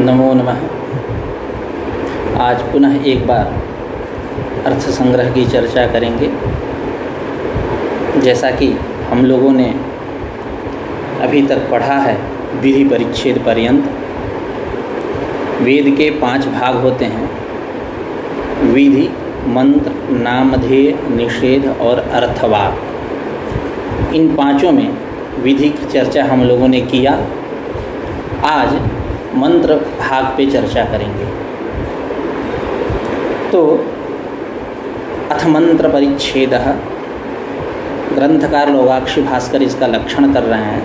नमो नमः। आज पुनः एक बार अर्थ संग्रह की चर्चा करेंगे। जैसा कि हम लोगों ने अभी तक पढ़ा है विधि परिच्छेद पर्यंत, वेद के 5 भाग होते हैं: विधि, मंत्र, नामधेय, निषेध और अर्थवाद। इन 5 में विधि की चर्चा हम लोगों ने किया। आज मंत्र भाग पे चर्चा करेंगे। तो अथ मंत्र परिच्छेदः, ग्रंथकार लोगाक्षी भास्कर इसका लक्षण कर रहे हैं।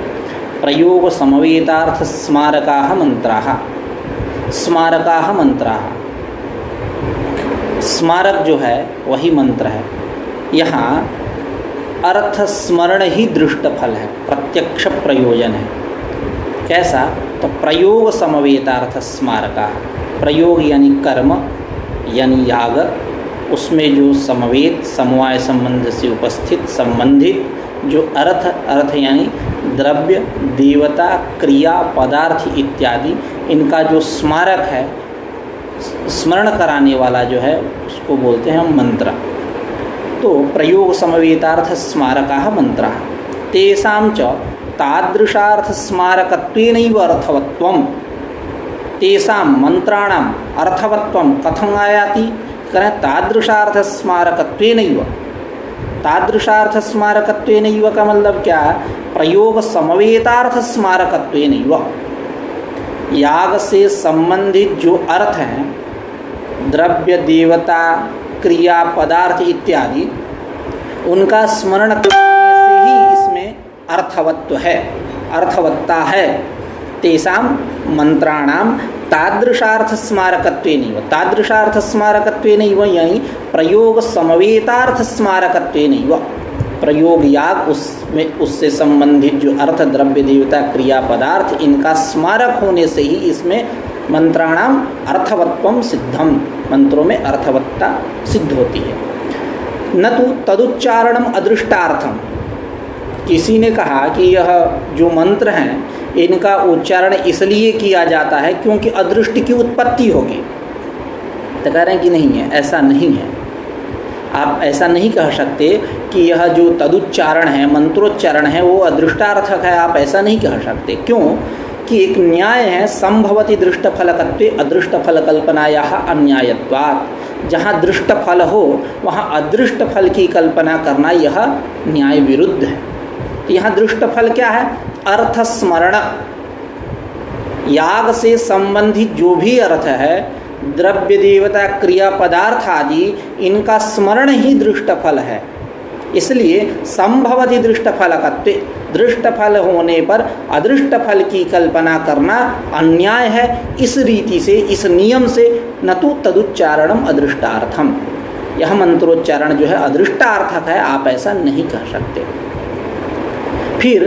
प्रयोग समवेतार्थ स्मारकाः मंत्राः। स्मारकाः मंत्राः, स्मारक जो है वही मंत्र है। यहाँ अर्थ स्मरण ही दृष्ट फल है, प्रत्यक्ष प्रयोजन है। कैसा? तो प्रयोग समवेतार्थ स्मारका, प्रयोग यानी कर्म यानी याग, उसमें जो समवेत समवाय संबंध से उपस्थित संबंधित जो अर्थ यानी द्रव्य, देवता, क्रिया, पदार्थ इत्यादि, इनका जो स्मारक है, स्मरण कराने वाला जो है, उसको बोलते हैं मंत्र। तो प्रयोग समवेतार्थ स्मारकाः मंत्राः तेषां च तादृशार्थ स्मारकत्वेनैव अर्थवत्वम्। तेषां मंत्राणाम् अर्थवत्वं कथम् आयाति? करें तादृशार्थ स्मारकत्वेनैव। तादृशार्थ स्मारकत्वेनैव का मतलब क्या? प्रयोग समवेतार्थ स्मारकत्वेनैव। याग से संबंधित जो अर्थ हैं, द्रव्य, देवता, क्रिया, पदार्थ इत्यादि, उनका स्मरण करने से ही इसमें अर्थवत्व है, अर्थवत्ता है। तेषां मंत्राणां तादृशार्थ स्मारकत्वेनैव। तादृशार्थ स्मारकत्वेनैव यानी प्रयोग समवेतार्थ स्मारकत्वेनैव। प्रयोग याग, उसमें उससे संबंधित जो अर्थ, द्रव्य, देवता, क्रिया, पदार्थ, इनका स्मारक होने से ही इसमें मंत्राणाम अर्थवत्वम सिद्धम, मंत्रों में अर्थवत्ता सिद्ध होती है। न तो तदुच्चारणम अदृष्टार्थम। किसी ने कहा कि यह जो मंत्र हैं इनका उच्चारण इसलिए किया जाता है क्योंकि अदृष्ट की उत्पत्ति होगी। तो कह रहे हैं कि नहीं है, ऐसा नहीं है। आप ऐसा नहीं कह सकते कि यह जो तदुच्चारण है, मंत्रोच्चारण है, वो अदृष्टार्थक है। आप ऐसा नहीं कह सकते। क्यों? कि एक न्याय है, संभवति दृष्टफलकत्वे अदृष्टफलकल्पनायाः अन्यायत्वात्। जहाँ दृष्ट फल हो वहाँ अदृष्ट फल की कल्पना करना यह न्याय विरुद्ध है। तो यहाँ दृष्ट फल क्या है? अर्थ स्मरण। याग से संबंधित जो भी अर्थ है, द्रव्य, देवता, क्रिया, पदार्थ आदि, इनका स्मरण ही दृष्ट फल है। इसलिए संभवति दृष्ट फलकत्वे, दृष्ट फल होने पर अदृष्ट फल की कल्पना करना अन्याय है। इस रीति से, इस नियम से न तो तदुच्चारणम अदृष्टार्थम, यह मंत्रोच्चारण जो है अदृष्टार्थक है, आप ऐसा नहीं कह सकते। फिर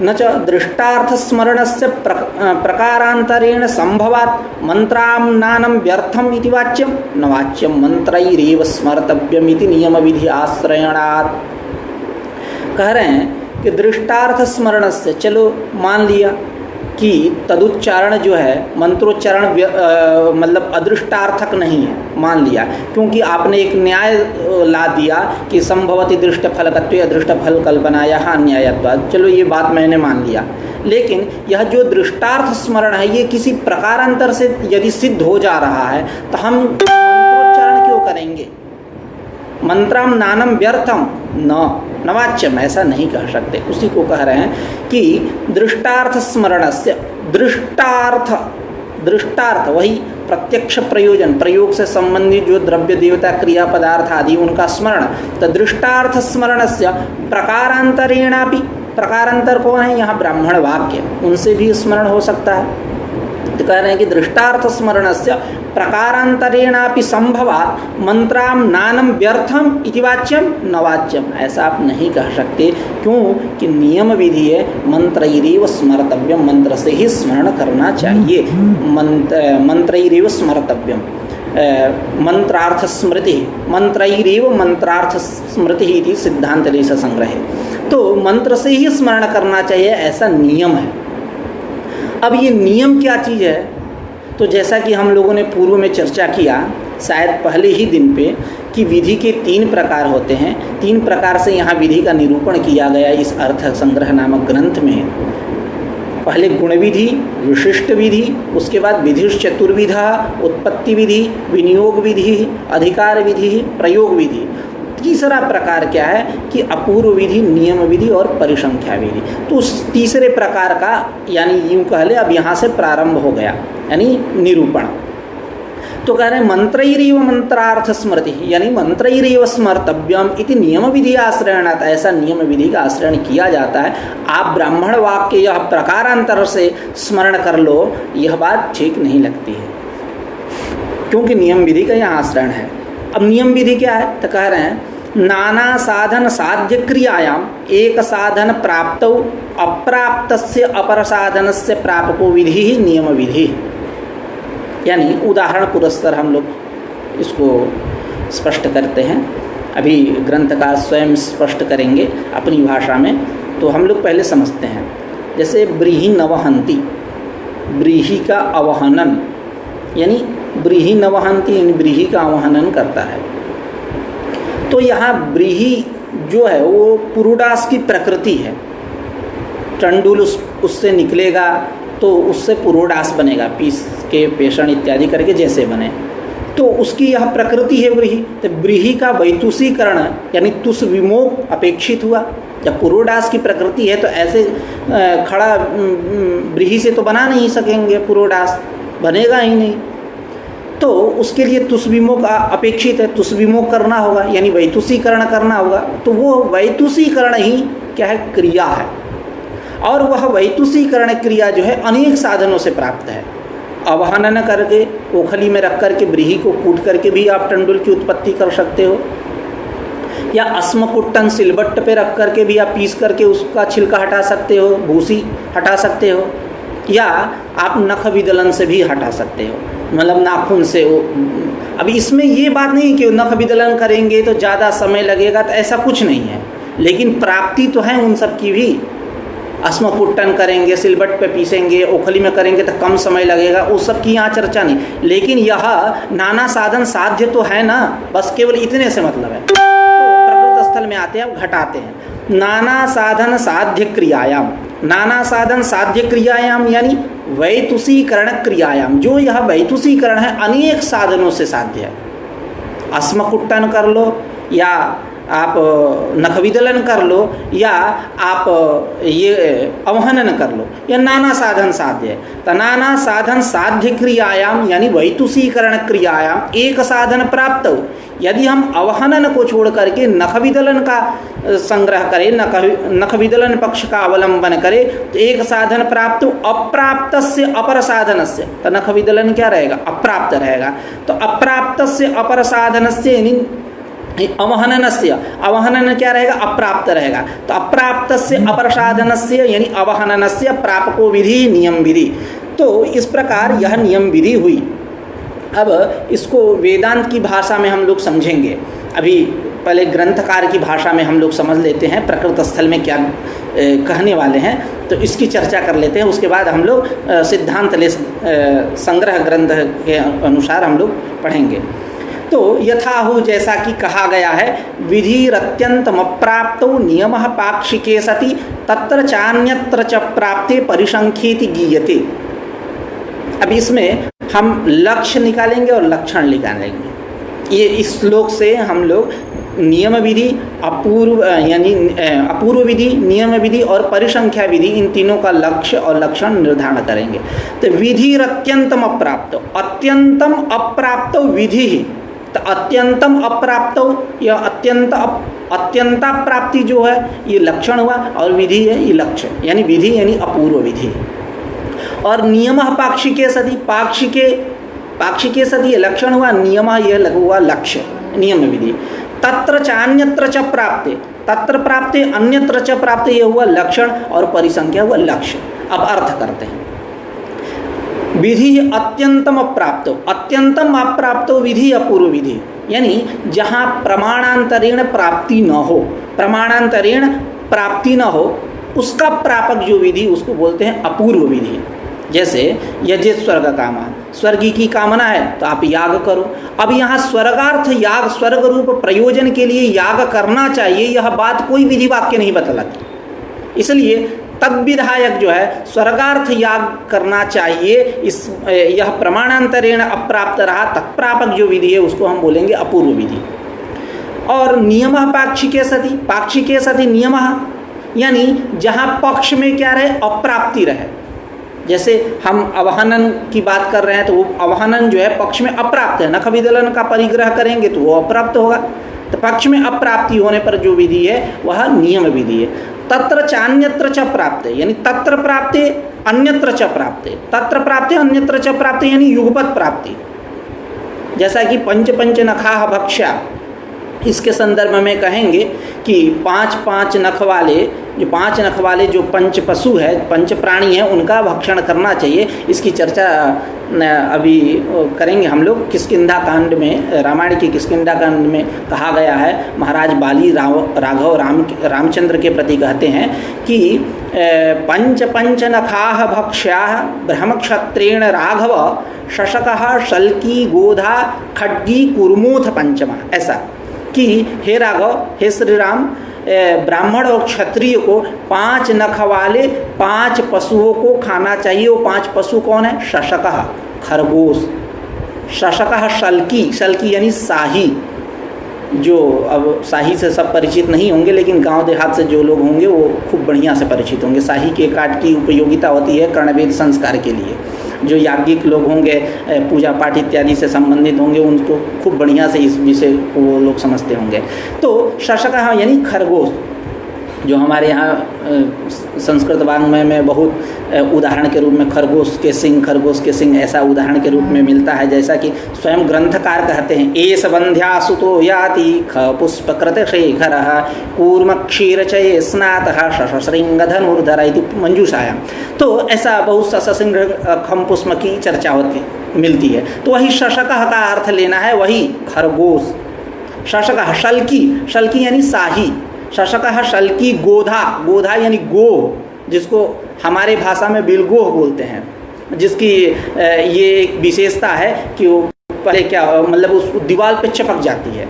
न च दृष्टार्थ स्मरणस्य प्रकारांतरेण संभवात् मंत्राम्नानं व्यर्थम इति वाच्यम न वाच्यम मंत्रैरेव स्मर्तव्यम इति नियम विधि आश्रयणात्। कह रहे हैं कि दृष्टार्थ स्मरण से, चलो मान लिया कि तदुच्चारण जो है, मंत्रोच्चारण मतलब अदृष्टार्थक नहीं है, मान लिया, क्योंकि आपने एक न्याय ला दिया कि संभवति दृष्ट फलकत्वे अदृष्ट फल कल्पनायाः अन्यायत्वात्। चलो ये बात मैंने मान लिया, लेकिन यह जो दृष्टार्थ स्मरण है, ये किसी प्रकारांतर से यदि सिद्ध हो जा रहा है तो हम मंत्रोच्चारण क्यों करेंगे? मंत्राम नानम व्यर्थम न वाच्यम, ऐसा नहीं कह सकते। उसी को कह रहे हैं कि दृष्टार्थ स्मरणस्य, दृष्टार्थ वही प्रत्यक्ष प्रयोजन, प्रयोग से संबंधित जो द्रव्य, देवता, क्रिया, पदार्थ आदि, उनका स्मरण। तो दृष्टार्थ स्मरणस्य प्रकारांतरेणापि, प्रकारांतर कौन है यहाँ? ब्राह्मण वाक्य, उनसे भी स्मरण हो सकता है। तो कह रहे हैं कि दृष्टार्थ स्मरणस्य प्रकारांतरेणापि संभवात् मंत्राम नानम व्यर्थम इति वाच्यम न वाच्यम, ऐसा आप नहीं कह सकते। क्यों? कि नियम विधि है, मंत्रैरेव स्मर्तव्यम, मंत्र से ही स्मरण करना चाहिए। मंत्रैरेव स्मर्तव्यम, मंत्रार्थ स्मृति, मंत्रैरेव मंत्रार्थ स्मृति इति सिद्धांत लेश संग्रहे। तो मंत्र से ही स्मरण करना चाहिए, ऐसा नियम है। अब ये नियम क्या चीज़ है? तो जैसा कि हम लोगों ने पूर्व में चर्चा किया, शायद पहले ही दिन पे, कि विधि के 3 प्रकार होते हैं। 3 प्रकार से यहाँ विधि का निरूपण किया गया इस अर्थ संग्रह नामक ग्रंथ में। पहले गुण विधि, विशिष्ट विधि, उसके बाद विधिश्च चतुर्विधा, उत्पत्ति विधि, विनियोग विधि, अधिकार विधि, प्रयोग विधि। तीसरा प्रकार क्या है कि अपूर्व विधि, नियम विधि और परिसंख्या विधि। तो उस तीसरे प्रकार का यानी यूँ कह ले अब यहाँ से प्रारंभ हो गया, यानी निरूपण। तो कह रहे हैं मंत्रैरेव मंत्रार्थ स्मृति, यानी मंत्रैरेव स्मर्तव्यम इति नियम विधि आश्रयणात्, ऐसा नियम विधि का आश्रयण किया जाता है। आप ब्राह्मण वाक्य यह प्रकारांतर से स्मरण कर लो, यह बात ठीक नहीं लगती है, क्योंकि नियम विधि का यहाँ आश्रयण है। अब नियम विधि क्या है? तो कह रहे हैं नाना साधन साध्य क्रियायाम एक साधन प्राप्तौ अप्राप्तस्य अपर साधनस्य प्रापको विधि ही नियम विधि। यानी उदाहरण पुरस्सर हम लोग इसको स्पष्ट करते हैं। अभी ग्रंथकार स्वयं स्पष्ट करेंगे अपनी भाषा में, तो हम लोग पहले समझते हैं। जैसे ब्रीहि नवहंती, ब्रीहि का अवहनन, यानी ब्रीहि नवहंती यानी ब्रीहि का अवहनन करता है। तो यहाँ ब्रीहि जो है वो पुरुडास की प्रकृति है। टंडुल उससे निकलेगा तो उससे पुरोडास बनेगा, पीस के पेषण इत्यादि करके जैसे बने, तो उसकी यह प्रकृति है ब्रीहि। तो ब्रीहि का वैतुषीकरण यानी तुष विमोक अपेक्षित हुआ। जब पुरोडास की प्रकृति है तो ऐसे खड़ा ब्रीहि से तो बना नहीं सकेंगे, पुरोडास बनेगा ही नहीं, तो उसके लिए तुष्विमोक अपेक्षित है, तुष्विमोक करना होगा यानी वैतुषीकरण करना होगा। तो वो वैतुषीकरण ही क्या है? क्रिया है। और वह वैतुषीकरण क्रिया जो है अनेक साधनों से प्राप्त है। अवहनन करके ओखली में रख करके ब्रीहि को कूट करके भी आप टंडुल की उत्पत्ति कर सकते हो, या अस्मकुट्टन सिलबट्ट पे रख करके भी आप पीस करके उसका छिलका हटा सकते हो, भूसी हटा सकते हो, या आप नख विदलन से भी हटा सकते हो, मतलब नाखून से। अब इसमें ये बात नहीं कि नख विदलन करेंगे तो ज़्यादा समय लगेगा, तो ऐसा कुछ नहीं है, लेकिन प्राप्ति तो है उन सब की भी। अस्मकुट्टन करेंगे, सिलबट पे पीसेंगे, ओखली में करेंगे तो कम समय लगेगा, उस सब की यहाँ चर्चा नहीं। लेकिन यह नाना साधन साध्य तो है ना, बस केवल इतने से मतलब है। तो प्रकृत स्थल में आते हैं, अब घटाते हैं। नाना साधन साध्य क्रियायाम, नाना साधन साध्य क्रियायाम यानी वैतुषीकरण क्रियायाम, जो यह वैतुषीकरण है अनेक साधनों से साध्य है। अस्मकुट्टन कर लो, या आप नख विदलन कर लो, या आप ये अवहनन कर लो, या नाना साधन साध्य है। तो नाना साधन साध्य क्रियायाम यानी वैतुषीकरण क्रियायाम एक साधन प्राप्त हो। यदि हम अवहनन को छोड़ करके नख विदलन का संग्रह करें, नख विदलन पक्ष का अवलंबन करें, तो एक साधन प्राप्त हो। अप्राप्त से अपर साधन से, तो नख विदलन क्या रहेगा? अप्राप्त रहेगा। तो अप्राप्त से अपर साधन से यानी अवहनन से, अवहनन क्या रहेगा? अप्राप्त रहेगा। तो अप्राप्त से अपर साधन से यानी अवहनन से प्रापको विधि नियम विधि। तो इस प्रकार यह नियम विधि हुई। अब इसको वेदांत की भाषा में हम लोग समझेंगे। अभी पहले ग्रंथकार की भाषा में हम लोग समझ लेते हैं प्रकृत स्थल में क्या कहने वाले हैं, तो इसकी चर्चा कर लेते हैं। उसके बाद हम लोग सिद्धांत ले संग्रह ग्रंथ के अनुसार हम लोग पढ़ेंगे। तो यथाहु जैसा कि कहा गया है, विधिरत्यंतम अप्राप्तो नियमः पाक्षिके सति तत्र चान्यत्र च प्राप्ते परिसंख्येति गीयते। अब इसमें हम लक्ष्य निकालेंगे और लक्षण निकालेंगे। ये इस श्लोक से हम लोग नियम विधि, अपूर्व यानी अपूर्व विधि, नियम विधि और परिसंख्या विधि, इन तीनों का लक्ष्य और लक्षण निर्धारण करेंगे। तो विधिरत्यंतम अप्राप्तो, अत्यंतम अप्राप्तो विधि ही, तो अत्यंतम अप्राप्तो या अत्यंता प्राप्ति जो है ये लक्षण हुआ, और विधि है ये लक्ष्य, यानी विधि यानी अपूर्व विधि। और नियम पाक्षिके सति, पाक्षिके सति ये लक्षण हुआ, नियम यह लघु हुआ लक्ष्य, नियम विधि। तत्र चान्यत्र च प्राप्ते, तत्र प्राप्ते अन्यत्र च प्राप्ते यह हुआ लक्षण, और परिसंख्या हुआ लक्ष्य। अब अर्थ करते हैं। विधि अत्यंतम अप्राप्तो, अत्यंतम अप्राप्तो विधि अपूर्व विधि, यानी जहाँ प्रमाणांतरेण प्राप्ति न हो, प्रमाणांतरेण प्राप्ति न हो, उसका प्रापक जो विधि उसको बोलते हैं अपूर्व विधि। जैसे यजेत स्वर्ग कामा, स्वर्ग की कामना है तो आप याग करो। अब यहाँ स्वर्गार्थ याग, स्वर्ग रूप प्रयोजन के लिए याग करना चाहिए, यह बात कोई विधि वाक्य नहीं बतलाती। इसलिए तद विधायक जो है स्वर्गार्थ याग करना चाहिए, यह प्रमाणांतरेण अप्राप्त रहा, तत्प्रापक जो विधि है उसको हम बोलेंगे अपूर्व विधि। और नियमः पाक्षिके सति नियमः, यानी जहाँ पक्ष में क्या रहे, अप्राप्ति रहे। जैसे हम अवहनन की बात कर रहे हैं तो वो अवहनन जो है पक्ष में अप्राप्त है, नख विदलन का परिग्रह करेंगे तो वो अप्राप्त होगा। तो पक्ष में अप्राप्ति होने पर जो विधि है वह नियम विधि है। तत्र चान्यत्र च प्राप्ते, यानी तत्र प्राप्ते अन्यत्र च प्राप्ते, तत्र प्राप्ते अन्यत्र च प्राप्ते, यानी युगपत प्राप्ति। जैसा कि पंच नखाः भक्ष्या, इसके संदर्भ में कहेंगे कि पांच नख वाले जो पंच पशु है, पंच प्राणी है, उनका भक्षण करना चाहिए। इसकी चर्चा अभी करेंगे हम लोग। किष्किंधा कांड में, रामायण की किष्किंधा कांड में कहा गया है, महाराज बाली राघव रामचंद्र के प्रति कहते हैं कि पंच नखाः भक्ष्याः ब्रह्मक्षत्रेण राघव शशकः शल्की गोधा खड्गी कुर्मोथ पंचमा। ऐसा कि हे राघव, हे श्री राम, ब्राह्मण और क्षत्रिय को 5 नख वाले 5 पशुओं को खाना चाहिए। वो 5 पशु कौन है? शशकः खरगोश, शशकः शल्की यानी शाही। जो अब शाही से सब परिचित नहीं होंगे, लेकिन गांव देहात से जो लोग होंगे वो खूब बढ़िया से परिचित होंगे। शाही के काट की उपयोगिता होती है कर्णवेद संस्कार के लिए। जो याज्ञिक लोग होंगे, पूजा पाठ इत्यादि से संबंधित होंगे, उनको खूब बढ़िया से इस विषय को वो लोग समझते होंगे। तो शशकः यानी खरगोश, जो हमारे यहाँ संस्कृत वाङ्मय में बहुत उदाहरण के रूप में खरगोश के सिंह ऐसा उदाहरण के रूप में मिलता है। जैसा कि स्वयं ग्रंथकार कहते हैं, एष बंध्यासुतो याति ख पुष्पकृत शेखरः कूर्म क्षीरचये स्नातः शशशृंग धनुर्धर इति मंजूषायां। तो ऐसा बहुत शशशृंग खम पुष्प की चर्चा मिलती है। तो वही शशकः का अर्थ लेना है, वही खरगोश। शशकः शल्की यानी शाही, शशकः शल्की गोधा यानी गो, जिसको हमारे भाषा में बिलगोह बोलते हैं, जिसकी ये एक विशेषता है कि वो पहले क्या मतलब उस दीवार पे चिपक जाती है,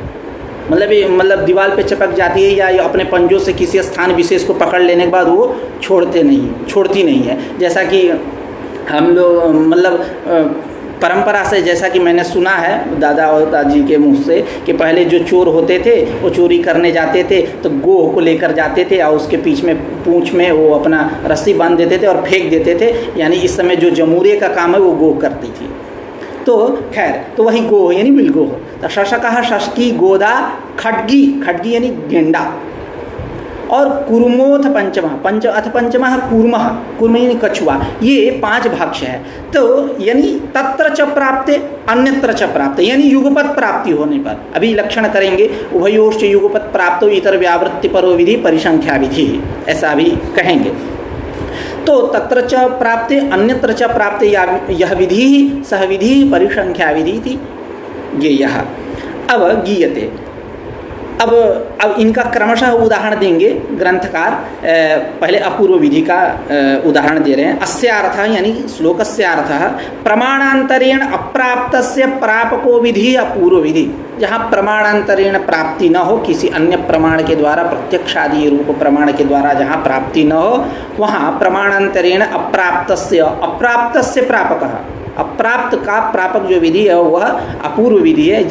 मतलब दीवार पे चिपक जाती है या अपने पंजों से किसी स्थान विशेष को पकड़ लेने के बाद वो छोड़ती नहीं है। जैसा कि हम लोग मतलब परंपरा से, जैसा कि मैंने सुना है दादा और दादी के मुँह से, कि पहले जो चोर होते थे वो चोरी करने जाते थे तो गोह को लेकर जाते थे और उसके पूंछ में वो अपना रस्सी बांध देते थे और फेंक देते थे। यानी इस समय जो जमूरे का काम है वो गोह करती थी। तो खैर, तो वही गोह यानी बिलगोह। तो शशकः शशकी गोदा खड्गी यानी गेंडा। और कुर्मोथ पंचमः कूर्म यानी कछुआ। ये 5 भक्ष्य है। तो यानी तत्र च प्राप्ते अन्यत्र च प्राप्ते, यानी युगपत प्राप्ति होने पर, अभी लक्षण करेंगे, उभयोश्च युगपत प्राप्तो इतर व्यावृत्ति परो विधि परिसंख्या विधि, ऐसा भी कहेंगे। तो तत्र च प्राप्ते अन्यत्र च प्राप्ते यह विधि सह विधि परिसंख्या विधि थी। ये यह अब गीयते। अब इनका क्रमशः उदाहरण देंगे ग्रंथकार। पहले अपूर्व विधि का उदाहरण दे रहे हैं। अस्यार्थ यानी श्लोकस्यार्थः प्रमाणांतरेण अप्राप्तस्य प्रापको विधि अपूर्व विधि। जहाँ प्रमाणांतरेण प्राप्ति न हो, किसी अन्य प्रमाण के द्वारा, प्रत्यक्षादि रूप प्रमाण के द्वारा जहाँ प्राप्ति न हो, वहाँ प्रमाणांतरेण अप्राप्तस्य प्रापकः, अप्राप्त का प्रापक जो विधि है वह अपूर्व विधि है।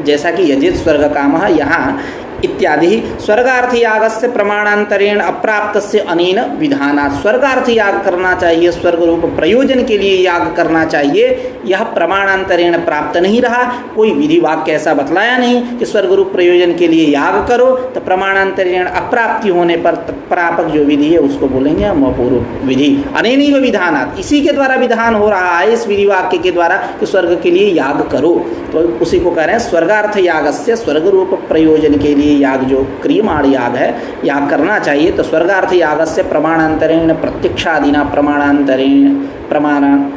जैसा कि यजेत स्वर्ग कामः यहाँ इत्यादि। स्वर्गार्थ यागस्य प्रमाणांतरेण अप्राप्तस्य अनेन विधानात्। स्वर्गार्थ याग करना चाहिए, स्वर्ग रूप प्रयोजन के लिए याग करना चाहिए, यह प्रमाणांतरेण प्राप्त नहीं रहा। कोई विधि वाक्य ऐसा बतलाया नहीं कि स्वर्ग रूप प्रयोजन के लिए याग करो। तो प्रमाणांतरेण अप्राप्ति होने पर प्रापक जो विधि है उसको बोलेंगे हम अपूर्व विधि। अनेनैव विधानात्, इसी के द्वारा विधान हो रहा है, इस विधि वाक्य के द्वारा कि स्वर्ग के लिए याग करो। तो उसी को कह रहे हैं स्वर्गार्थ यागस्य, स्वर्ग रूप प्रयोजन के लिए याग जो क्रियमाण याग है, याग करना चाहिए। तो स्वर्गार्थ यागस्य प्रमाणांतरेण प्रत्यक्षादिना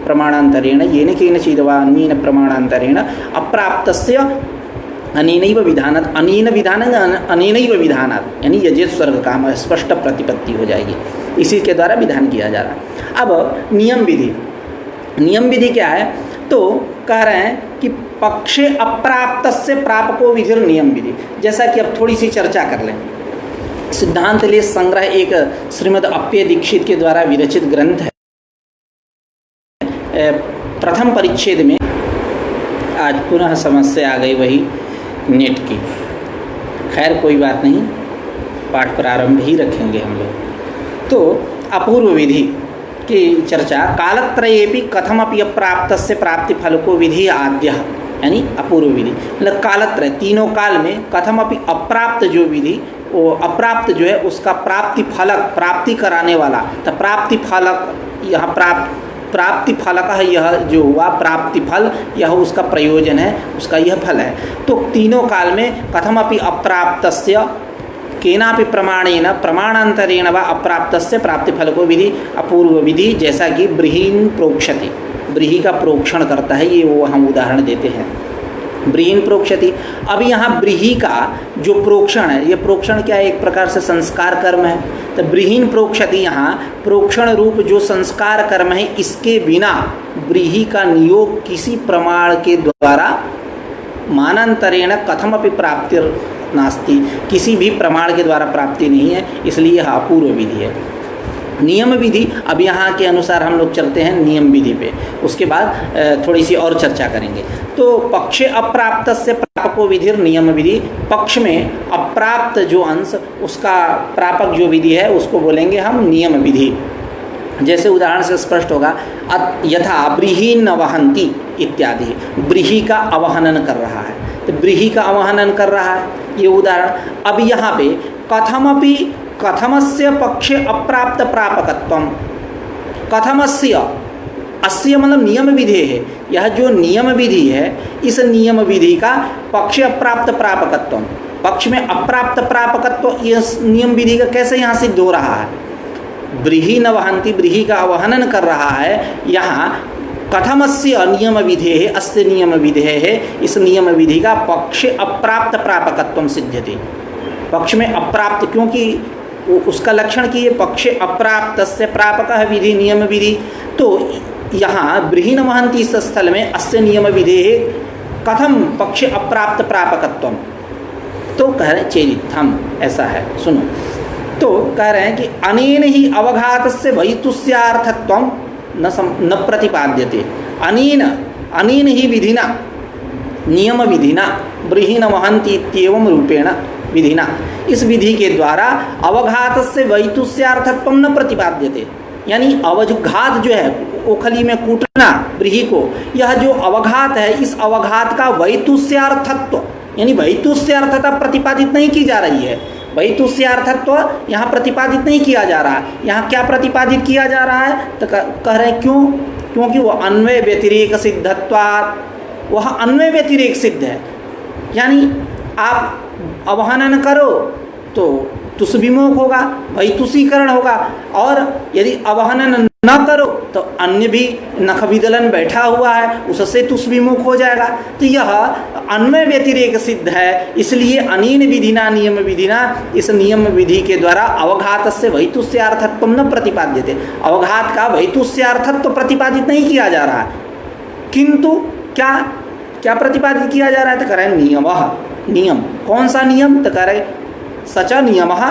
प्रमाणांतरेण येन केनचित् वा अन्येन प्रमाणांतरेण अप्राप्तस्य अनेनैव विधानात्, अनेनैव विधानात् यानी यजेत स्वर्ग काम, स्पष्ट प्रतिपत्ति हो जाएगी। इसी के द्वारा विधान किया जा रहा है। अब नियम विधि क्या है? तो कह रहे हैं कि पक्षे अप्राप्तस्य प्रापको विधिर नियम विधि। जैसा कि अब थोड़ी सी चर्चा कर लें। सिद्धांत लेश संग्रह एक श्रीमद् अप्पय दीक्षित के द्वारा विरचित ग्रंथ है। प्रथम परिच्छेद में आज पुनः समस्या आ गई वही नेट की। खैर कोई बात नहीं, पाठ प्रारंभ ही रखेंगे हम लोग। तो अपूर्व विधि की चर्चा। कालत्रयेपि कथमपि अप्राप्तस्य प्राप्ति फलको विधि आद्य, यानी अपूर्व विधि मतलब कालत्रय तीनों काल में कथमपि अप्राप्त जो विधि, वो अप्राप्त जो है उसका प्राप्ति फलक, प्राप्ति कराने वाला। तो प्राप्ति फलक यहाँ प्राप्ति फलक है, यह जो हुआ प्राप्ति फल, यह उसका प्रयोजन है, उसका यह फल है। तो तीनों काल में कथमपि अप्राप्तस्य केनापि प्रमाणेन प्रमाणांतरेण वा अप्राप्तस्य प्राप्ति फलको विधि अपूर्व विधि। जैसा कि ब्रीहीन प्रोक्षति, ब्रीही का प्रोक्षण करता है, ये वो हम उदाहरण देते हैं। ब्रीहीन प्रोक्षति। अब यहाँ ब्रीही का जो प्रोक्षण है, ये प्रोक्षण क्या है, एक प्रकार से संस्कार कर्म है। तो ब्रीहीन प्रोक्षति यहाँ प्रोक्षण रूप जो संस्कार कर्म है, इसके बिना ब्रीही का नियोग किसी प्रमाण के द्वारा मानांतरेण कथमपि प्राप्ति नास्ति, किसी भी प्रमाण के द्वारा प्राप्ति नहीं है, इसलिए यह अपूर्व विधि है। नियम विधि, अब यहाँ के अनुसार हम लोग चलते हैं नियम विधि पे, उसके बाद थोड़ी सी और चर्चा करेंगे। तो पक्षे अप्राप्तस्य प्रापको विधिर नियम विधि। पक्ष में अप्राप्त जो अंश, उसका प्रापक जो विधि है उसको बोलेंगे हम नियम विधि। जैसे उदाहरण से स्पष्ट होगा, यथा ब्रीहीन वहंती इत्यादि, ब्रीही का अवहनन कर रहा है, तो ब्रीही का अवहनन कर रहा है, ये उदाहरण। अब यहाँ पे कथमपि, कथमस्य पक्षे अप्राप्त प्रापकत्वम, कथमस्य, अस्य मतलब नियम विधि है, यह जो नियम विधि है इस नियम विधि का पक्षे अप्राप्त प्रापकत्वम, पक्ष में अप्राप्त प्रापकत्व इस नियम विधि का कैसे यहाँ सिद्ध हो रहा है। ब्रीही न वहंती, ब्रीही का अवहनन कर रहा है, यहाँ कथमस्य नियम विधे है, अस्य नियम विधे है, इस नियम विधि का पक्षे अप्राप्त प्रापकत्वम सिद्ध्यति। पक्ष में अप्राप्त, क्योंकि उसका लक्षण की ये पक्षे अप्राप्तस्य प्रापकः विधि नियम विधि। तो यहाँ ब्रीहीन वहंती इस स्थल में अस्य नियम विधे है, कथम पक्षे अप्राप्त प्रापकत्वम। तो कह रहे चेदित्थम, ऐसा है, सुनो। तो कह रहे हैं कि अनेन ही अवघातस्य वैतुस्यार्थत्वम न प्रतिपाद्यते। अनेन ही विधिना, नियम विधिना, ब्रीहीन वहंती इत्येवं रूपेण विधिना, इस विधि के द्वारा अवघातस्य वैतुस्यार्थत्वम न प्रतिपाद्यते। यानी अवघात जो है, ओखली में कूटना ब्रीही को, यह जो अवघात है, इस अवघात का वैतुस्यार्थत्व, यानी वैतुस्यार्थता प्रतिपादित नहीं की जा रही है। वैतुस्यार्थत्व यहाँ प्रतिपादित नहीं किया जा रहा है। यहाँ क्या प्रतिपादित किया जा रहा है, तो कह रहे हैं क्यों, क्योंकि वह अन्वय व्यतिरेक सिद्धत्वात्, वह अन्वय व्यतिरेक सिद्ध है। यानी आप अवहनन करो तो तुस विमोख होगा, वैतुषीकरण होगा, और यदि अवहनन न करो तो अन्य भी नख विदलन बैठा हुआ है, उससे तुस विमुख हो जाएगा। तो यह अन्वय व्यतिरेक सिद्ध है, इसलिए अनेन विधिना नियम विधिना, इस नियम विधि के द्वारा अवघातस्य वैतुस्यार्थत्व न प्रतिपाद्यते, अवघात का वैतुस्यार्थत्व प्रतिपादित नहीं किया जा रहा है। किंतु क्या क्या प्रतिपादित किया जा रहा है, तो कह रहे हैं नियमः, नियम। कौन सा नियम, तो कह रहे सच नियमः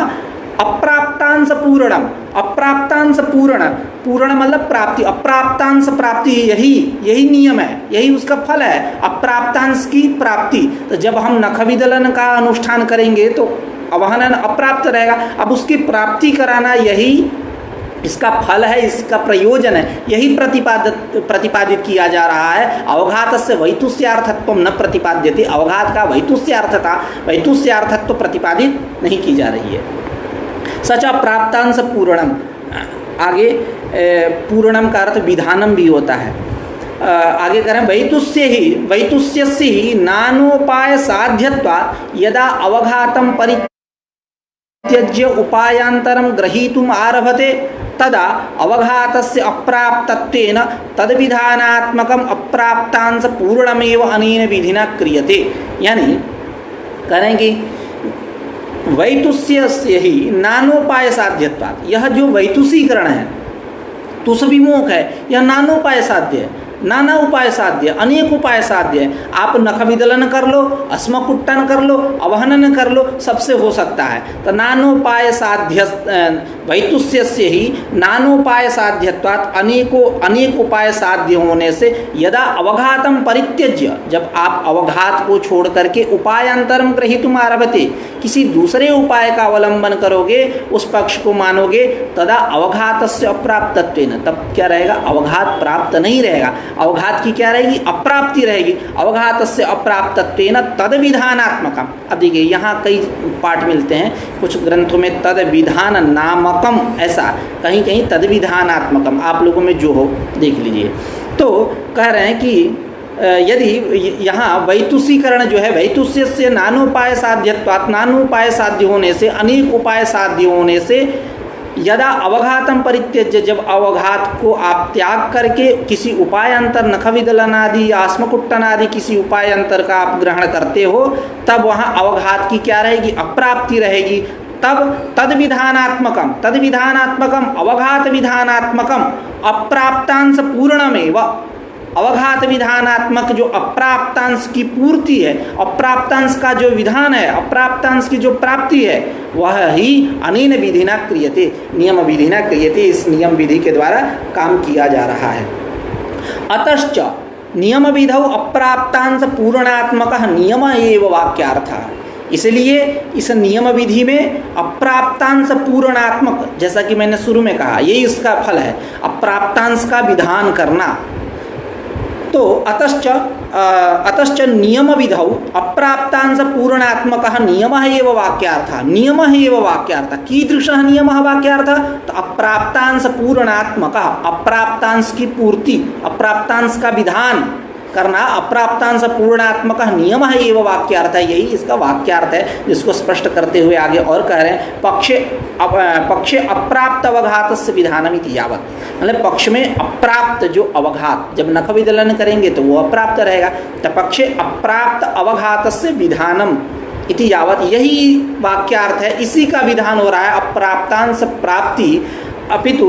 अप्राप्तांश पूर्णम, अप्राप्तांश पूर्ण, पूर्ण मतलब प्राप्ति, अप्राप्तांश प्राप्ति, यही नियम है, यही उसका फल है, अप्राप्तांश की प्राप्ति। तो जब हम नख विदलन का अनुष्ठान करेंगे तो अवहनन अप्राप्त रहेगा, अब उसकी प्राप्ति कराना यही इसका फल है, इसका प्रयोजन है, यही प्रतिपादित किया जा रहा है। अवघातस्य वैतुस्यार्थत्व न प्रतिपाद्यते, अवघात का वैतुस्यार्थत्व प्रतिपादित नहीं की जा रही है। सच प्राप्तांश पूर्णम, आगे पूर्णम का अर्थ विधानम भी होता है। आगे करें वैतुष्यस्य ही नानोपाय साध्यत्वात् यदा अवघातम परित्यज्य उपायांतरम ग्रहीतुम आरभते तदा अवघातस्य अप्राप्तत्वेन तद्विधानात्मकम अप्राप्तांश पूर्णमेव अनेन विधिना क्रियते। यानी करेंगे वैतुष्यस्य ही नानोपाय साध्यत्वात्, यह जो वैतुषीकरण है, तुष विमोख है, यह नानोपाय साध्य है। नाना उपाय साध्य, अनेक उपाय साध्य है। आप नख विदलन कर लो, अस्मकुट्टन कर लो, अवहनन कर लो, सबसे हो सकता है। तो नानोपाय साध्य वैतुष्यस्य ही नानोपाय साध्यत्वात् अनेक उपाय साध्य होने से यदा अवघातम परित्यज्य, जब आप अवघात को छोड़ करके उपायांतरम ग्रहीतुम आरभते, किसी दूसरे उपाय का अवलंबन करोगे, उस पक्ष को मानोगे, तदा अवघातस्य अप्राप्तत्वेन, तब क्या रहेगा, अवघात प्राप्त नहीं रहेगा। अवघात की क्या रहेगी, अप्राप्ति रहेगी। अवघातस्य अप्राप्तत्वेन तद विधानात्मकम। अब देखिए यहाँ कई पाठ मिलते हैं, कुछ ग्रंथों में तद विधान नामकम, ऐसा कहीं कहीं तद विधानात्मकम, आप लोगों में जो हो देख लीजिए। तो कह रहे हैं कि यदि यहाँ वैतुषीकरण जो है, वैतुष्य से नानोपाय साध्यत्वात्, नानोपाय साध्य होने से, अनेक उपाय साध्य होने से, यदा अवघातम परित्यज्य, जब अवघात को आप त्याग करके किसी उपाय अंतर, नख विदलन आदि या अस्मकुट्टन आदि किसी उपाय अंतर का आप ग्रहण करते हो, तब वहाँ अवघात की क्या रहेगी, अप्राप्ति रहेगी। तब तद विधानात्मकम, तद विधानात्मकम अवघात विधानात्मकम अप्राप्तांश पूर्णमेव, अवघात विधानात्मक जो अप्राप्तांश की पूर्ति है, अप्राप्तांश का जो विधान है, अप्राप्तांश की जो प्राप्ति है, वह ही अनेन विधिना क्रियते, नियम विधिना क्रियते, इस नियम विधि के द्वारा काम किया जा रहा है। अतश्च नियम विधौ अप्राप्तांश पूर्णात्मक नियम एव वाक्यार्थः, इसलिए इस नियम विधि में अप्राप्तांश पूर्णात्मक, जैसा कि मैंने शुरू में कहा, यही इसका फल है, अप्राप्तांश का विधान करना। तो अतश्च नियम विधौ अप्राप्तांश पूर्णात्मकः नियमः एव वाक्यार्थः, नियमः एव वाक्यार्थः, कीदृशः नियमः वाक्यार्थः, तो अप्राप्तांश पूर्णात्मकः, अप्राप्तांश की पूर्ति, अप्राप्तांश का विधान करना, अप्राप्तांश पूर्णात्मक नियम है, ये वाक्यार्थ है, यही इसका वाक्यार्थ है, जिसको स्पष्ट करते हुए आगे और कह रहे हैं, पक्षे अप्राप्त अवघात से विधानमिति यावत, मतलब पक्ष में अप्राप्त जो अवघात, जब नख विदलन करेंगे तो वो अप्राप्त रहेगा, तो पक्षे अप्राप्त अवघात से विधानम इति यावत, यही वाक्यार्थ है, इसी का विधान हो रहा है, अप्राप्तांश प्राप्ति। अपितु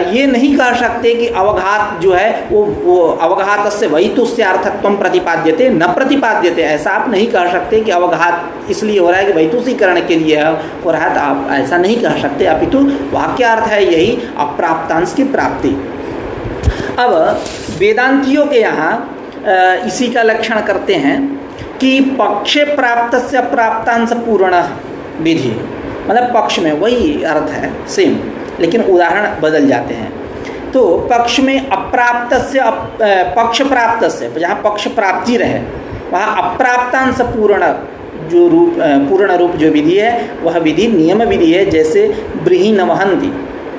ये नहीं कह सकते कि अवघात जो है वो अवघात से वैतुष्यार्थत्वं प्रतिपाद्यते न प्रतिपाद्यते, ऐसा आप नहीं कह सकते कि अवघात इसलिए हो रहा है कि वैतुषीकरण के लिए हो रहा है, तो आप ऐसा नहीं कह सकते, अपितु वाक्यार्थ है यही अप्राप्तांश की प्राप्ति। अब वेदांतियों के यहाँ इसी का लक्षण करते हैं कि पक्षे प्राप्त से अप्राप्तांश पूर्ण विधि, मतलब पक्ष में वही अर्थ है सेम, लेकिन उदाहरण बदल जाते हैं। तो पक्ष में अप्राप्त से पक्ष प्राप्त से, जहाँ पक्ष प्राप्ति रहे वहाँ अप्राप्तांश पूर्ण जो रूप, पूर्ण रूप जो विधि है वह विधि नियम विधि है। जैसे ब्रीहि नवहन्ति,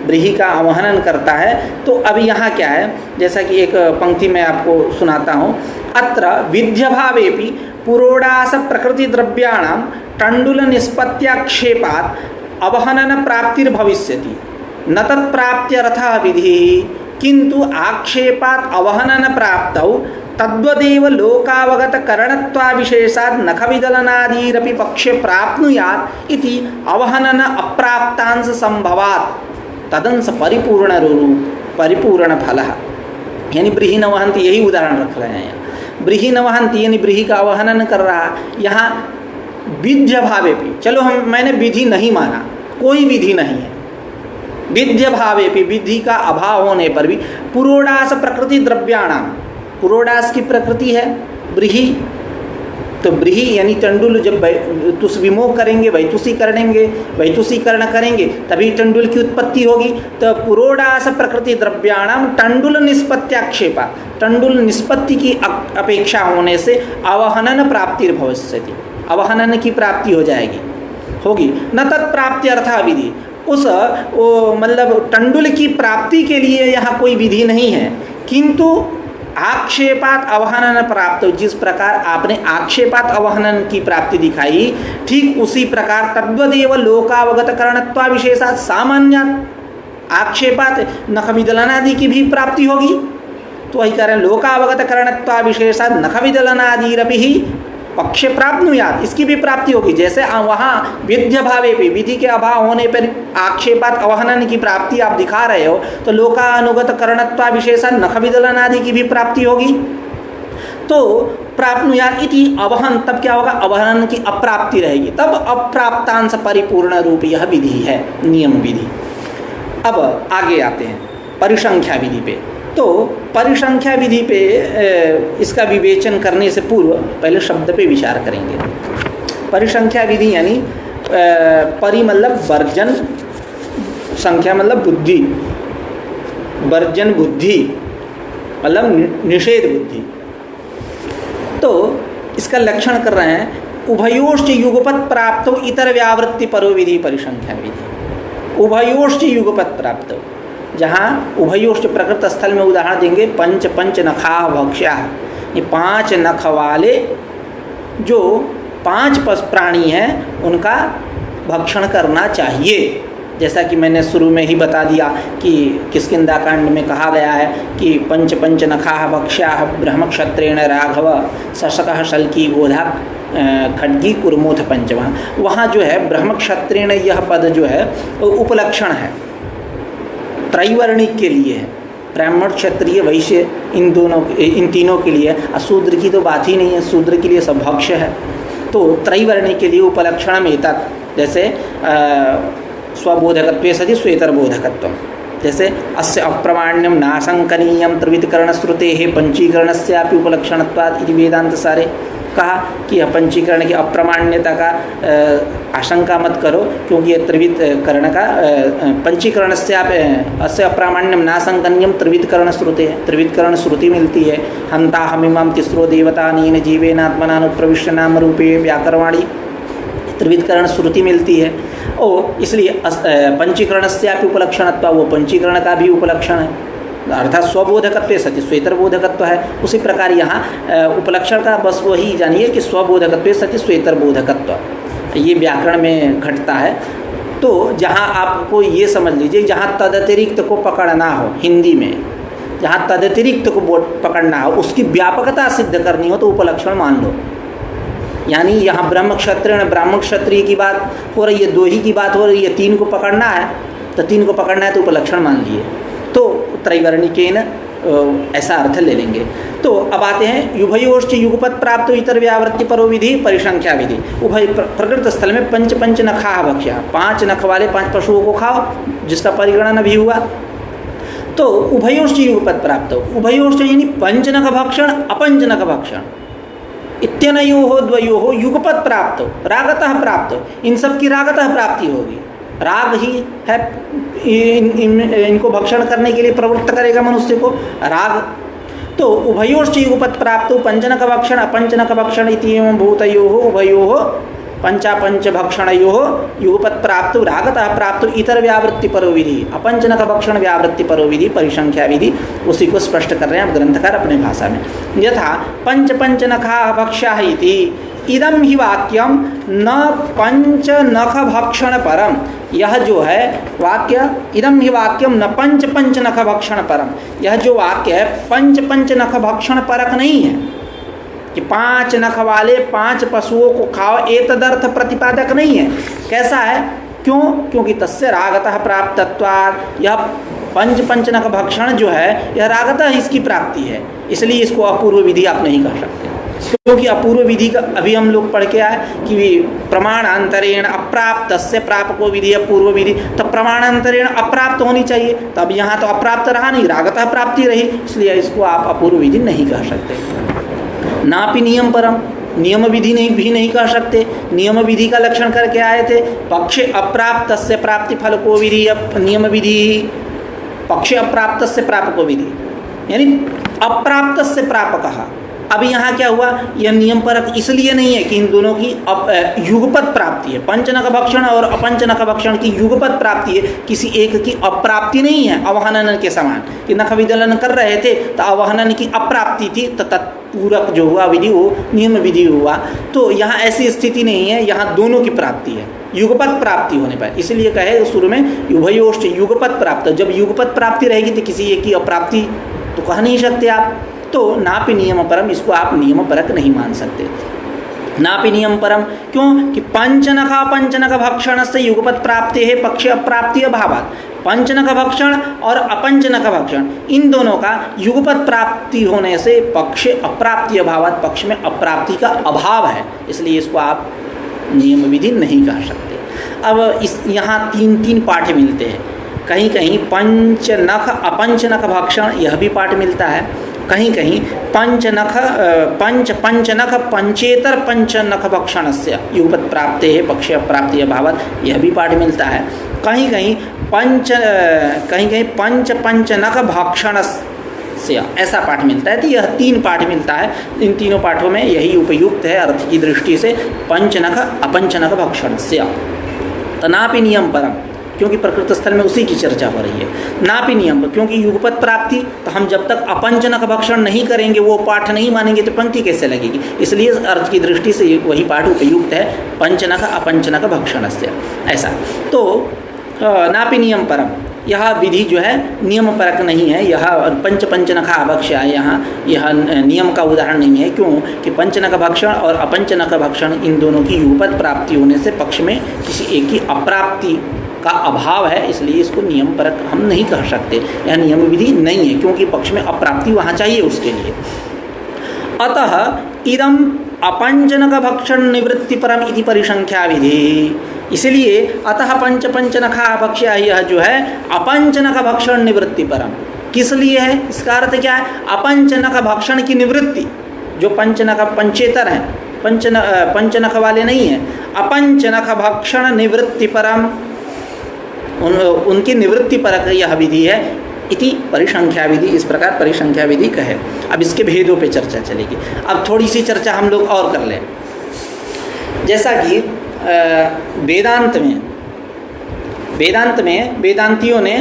ब्रीहि का अवहनन करता है। तो अब यहाँ क्या है, जैसा कि एक पंक्ति में आपको सुनाता हूँ, अत्र विध्यभावेपि पुरोडास प्रकृति द्रव्याणां तंडुल निष्पत्त्याक्षेपात् अवहनन प्राप्तिर्भविष्यति न तत्प्राप्त्यर्थः विधिः, किंतु आक्षेपात् अवहनन प्राप्तौ तद्वदेव लोकावगत करणत्वाविशेषात् नखविदलनादिरपि पक्षे प्राप्नुयात् इति अवहनन अप्राप्तांश संभवात् तदंश परिपूर्ण फलः। यानी ब्रीहि नवहन्ति, यही उदाहरण रख रहे हैं। ब्रीहि नवहन्ति यानी ब्रीहि का अवहनन कर रहा, यहाँ विध्य भावेपि, चलो मैंने विधि नहीं माना, कोई विधि नहीं है, विध्य भावेपि विधि का अभाव होने पर भी पुरोडास प्रकृति द्रव्याणाम, पुरोडास की प्रकृति है ब्रीहि, तो ब्रीहि यानी तंडुल जब तुस विमोह करेंगे, वैतुषीकरण करेंगे तभी तंडुल की उत्पत्ति होगी। तो पुरोडास प्रकृति द्रव्याणाम तंडुल निष्पत्त्याक्षेपा, तंडुल निष्पत्ति की अपेक्षा होने से अवहनन प्राप्तिर्भविष्यति, अवहनन की प्राप्ति हो जाएगी, होगी। न तत्प्राप्ति अर्था विधि, उस मतलब तंडुल की प्राप्ति के लिए यहाँ कोई विधि नहीं है, किंतु आक्षेपात अवहनन प्राप्त, जिस प्रकार आपने आक्षेपात अवहनन की प्राप्ति दिखाई, ठीक उसी प्रकार तद्वदेव लोकावगत करणत्वा विशेषात सामान्यात आक्षेपात नखविदलनादि की भी प्राप्ति होगी। तो वही कह रहे हैं, लोकावगत करणत्वा विशेषात नखविदलनादिरपि ही पक्षे प्राप्नुयात्, इसकी भी प्राप्ति होगी। जैसे वहाँ विध्य भावे पे, विधि के अभाव होने पर आक्षेपात अवहनन की प्राप्ति आप दिखा रहे हो, तो लोकानुगत करणत्वा विशेषण नख विदलन आदि की भी प्राप्ति होगी। तो प्राप्नुयात् इति अवहन, तब क्या होगा, अवहनन की अप्राप्ति रहेगी, तब अप्राप्तांश परिपूर्ण रूप यह विधि है, नियम विधि। अब आगे आते हैं परिसंख्या विधि पे। तो परिसंख्या विधि पे इसका विवेचन करने से पूर्व पहले शब्द पे विचार करेंगे। परिसंख्या विधि यानी परि मतलब वर्जन, संख्या मतलब बुद्धि, वर्जन बुद्धि मतलब निषेध बुद्धि। तो इसका लक्षण कर रहे हैं, उभयोश्च युगपत प्राप्त इतर व्यावृत्ति परो विधि परिसंख्या विधि। उभयोश्च युगपत प्राप्त, जहाँ उभयोश्च प्रकृत स्थल में उदाहरण देंगे, पंच पंच नखा भक्ष्या, ये 5 नख वाले जो 5 प्राणी हैं उनका भक्षण करना चाहिए। जैसा कि मैंने शुरू में ही बता दिया कि किष्किंधा कांड में कहा गया है कि पंच पंच नखा भक्ष्या ब्रह्म क्षत्रेण राघव शशकः शल्की गोधा खड्गी कुर्मोथ पंचमा। वहाँ जो है ब्रह्म क्षत्रेण, यह पद जो है वो उपलक्षण है, त्रैवर्णिक के लिए है, ब्राह्मण क्षत्रिय वैश्य इन तीनों के लिए। अशूद्र की तो बात ही नहीं है, शूद्र के लिए सब भक्ष्य है। तो त्रैवर्णिक के लिए उपलक्षण में तत्, जैसे स्वबोधकत्वे सति स्वेतरबोधकत्वम, जैसे अस्य अप्रमाण्यम नाशंकनीयम त्रिविधकरण श्रुतेः पंचीकरणस्यापि उपलक्षणत्वात् इति वेदांत सारे कहा कि पंचीकरण की अप्रमाण्यता का आशंका मत करो, क्योंकि ये त्रिविध करण का पंचीकरण से आप अस्य अप्रामाण्यम नाशंकनीयम त्रिविधकरण श्रुते है, त्रिविधकरण श्रुति मिलती है। हंता हमिमाम तिस्रो देवता नीन जीवेनात्मनानुप्रविश्य नाम रूपे व्याकरवाणी, त्रिविधकरण श्रुति मिलती है। और इसलिए पंचीकरण से आप उपलक्षणत्व, वो पंचीकरण का भी उपलक्षण है, अर्थात स्वबोधकत्व सति श्वेतरबोधकत्व है। उसी प्रकार यहाँ उपलक्षण का बस वही जानिए कि स्वबोधकत्व सति श्वेतरबोधकत्व, ये व्याकरण में घटता है। तो जहाँ आपको ये समझ लीजिए, जहाँ तदतिरिक्त को पकड़ना हो, हिंदी में जहाँ तदतिरिक्त को पकड़ना हो, उसकी व्यापकता सिद्ध करनी हो तो उपलक्षण मान लो। यानी यहाँ ब्रह्म क्षत्रिय ब्राह्मण क्षत्रिय की बात हो रही है, 2 ही की बात हो रही है, 3 को पकड़ना है तो 3 को पकड़ना है तो उपलक्षण मान लिए, तो त्रैवर्णिकेन ऐसा अर्थ ले लेंगे। तो अब आते हैं उभयोश्च युगपत प्राप्त इतर व्यावृत्ति परो विधि परिसंख्या विधि। उभय प्रकृत स्थल में पंच पंच नखा भक्ष्या, 5 नख वाले 5 पशुओं को खाओ, जिसका परिगणन भी हुआ। तो उभयोश्च युगपत प्राप्त, उभयोश्च यानी पंच नख भक्षण अपंच नख भक्षण, इत्यनयोः द्वयोः युगपत प्राप्त, रागतः प्राप्त, इन सब की रागतः प्राप्ति होगी। राग ही है इनको भक्षण करने के लिए प्रवृत्त करेगा मनुष्य को, राग। तो उभयोश्च युगपत प्राप्त पंचनक भक्षण अपंचनक भक्षण इत्येवं भूतयोः उभयोः पंचापंच भक्षणयोः युगपत प्राप्त रागतः प्राप्त इतर व्यावृत्ति परो विधि, अपंचनक भक्षण व्यावृत्ति परो विधि परिसंख्या विधि, उसी को स्पष्ट कर रहे हैं ग्रंथकार अपने भाषा में। यथा पंच पंच नखा भक्ष्या इति इदम ही वाक्यम न पंच नख भक्षण परम, यह जो है वाक्य इदम ही वाक्यम न पंच पंच नख भक्षण परम, यह जो वाक्य है पंच पंच नख भक्षण परक नहीं है कि 5 नख वाले 5 पशुओं को खाओ, एतदर्थ प्रतिपादक नहीं है। कैसा है? क्यों? क्योंकि तस्य रागतः प्राप्तत्वात्, यह पंच पंच नख भक्षण जो है यह रागतः इसकी प्राप्ति है, इसलिए इसको अपूर्व विधि आप नहीं कर सकते। क्योंकि अपूर्व विधि का अभी हम लोग पढ़ के आए कि प्रमाणांतरेण अप्राप्त से प्रापको विधि अपूर्व विधि, तो प्रमाणांतरेण अप्राप्त होनी चाहिए, तो अब यहाँ तो अप्राप्त रहा नहीं, रागतः प्राप्ति रही, इसलिए इसको आप अपूर्व विधि नहीं कह सकते। नापि नियम परम, नियम विधि भी नहीं कह सकते। नियम विधि का लक्षण करके आए थे, पक्ष अप्राप्त से प्राप्ति फल को विधि, नियम विधि पक्ष अप्राप्त से प्रापको विधि, यानी अप्राप्त से प्रापक। अभी यहाँ क्या हुआ, यह नियम परक इसलिए नहीं है कि इन दोनों की युगपत प्राप्ति है, पंचनक भक्षण और अपंचनक भक्षण की युगपत प्राप्ति है, किसी एक की अप्राप्ति नहीं है। अवहनन के समान कि नख विदलन कर रहे थे तो अवहनन की अप्राप्ति थी, तो तत्पूरक जो हुआ विधि वो नियम विधि हुआ। तो यहाँ ऐसी स्थिति नहीं है, यहाँ दोनों की प्राप्ति है, युगपत प्राप्ति होने पर, इसलिए कहे शुरू में उभयोश्च युगपत प्राप्त। जब युगपत प्राप्ति रहेगी तो किसी एक की अप्राप्ति तो कह नहीं सकते आप, तो नापि नियम परम, इसको आप नियम परक नहीं मान सकते। नापि नियम परम, क्यों कि पंचनख भक्षण से युगपत प्राप्ति है पक्ष अप्राप्ति अभावात। पंचनख भक्षण और अपंचनख भक्षण इन दोनों का युगपत प्राप्ति होने से पक्ष अप्राप्ति अभावात, पक्ष में अप्राप्ति का अभाव है, इसलिए इसको आप नियम विधि नहीं कह सकते। अब इस यहाँ तीन तीन पाठ मिलते हैं, कहीं कहीं पंचनख अपंचनख भक्षण यह भी पाठ मिलता है, कहीं कहीं पंचनख पंचेतर पंचनख भक्षण से युगपत प्राप्ते है पक्ष प्राप्ति अभावत यह भी पाठ मिलता है, कहीं कहीं पंच पंचनख भक्षण से ऐसा पाठ मिलता है। तो यह तीन पाठ मिलता है, इन तीनों पाठों में यही उपयुक्त है अर्थ की दृष्टि से, पंचनख अपंचनख भक्षण से। तनापि नियम परम, क्योंकि प्रकृत स्थल में उसी की चर्चा हो रही है। नापि नियम, क्योंकि युगपत प्राप्ति, तो हम जब तक अपंचनक भक्षण नहीं करेंगे, वो पाठ नहीं मानेंगे तो पंक्ति कैसे लगेगी, इसलिए अर्थ की दृष्टि से वही पाठ उपयुक्त है, पंचनक अपंचनक भक्षण से ऐसा। तो नापि नियम परम, यह विधि जो है नियम परक नहीं है, यह पंचनखा भक्ष्य, यहाँ यह नियम का उदाहरण नहीं है। क्यों कि पंचनक भक्षण और अपंचनक भक्षण इन दोनों की युगपत प्राप्ति होने से पक्ष में किसी एक की अप्राप्ति का अभाव है, इसलिए इसको नियम परक हम नहीं कह सकते, यह नियम विधि नहीं है, क्योंकि पक्ष में अप्राप्ति वहाँ चाहिए उसके लिए। अतः इदम अपंचनक भक्षण निवृत्ति परम इति परिसंख्या विधि, इसलिए अतः पंचनखा भक्ष्य यह जो है अपंचनक भक्षण निवृत्ति परम, किस लिए है, इसका अर्थ क्या है, अपंचनक भक्षण की निवृत्ति, जो पंचनक पंचेतर हैं, पंचनख वाले नहीं है, अपंचनक भक्षण निवृत्ति परम, उनकी निवृत्ति परक यह विधि है, इति परिसंख्या विधि, इस प्रकार परिसंख्या विधि कहे। अब इसके भेदों पे चर्चा चलेगी। अब थोड़ी सी चर्चा हम लोग और कर लें, जैसा कि वेदांत में वेदांतियों ने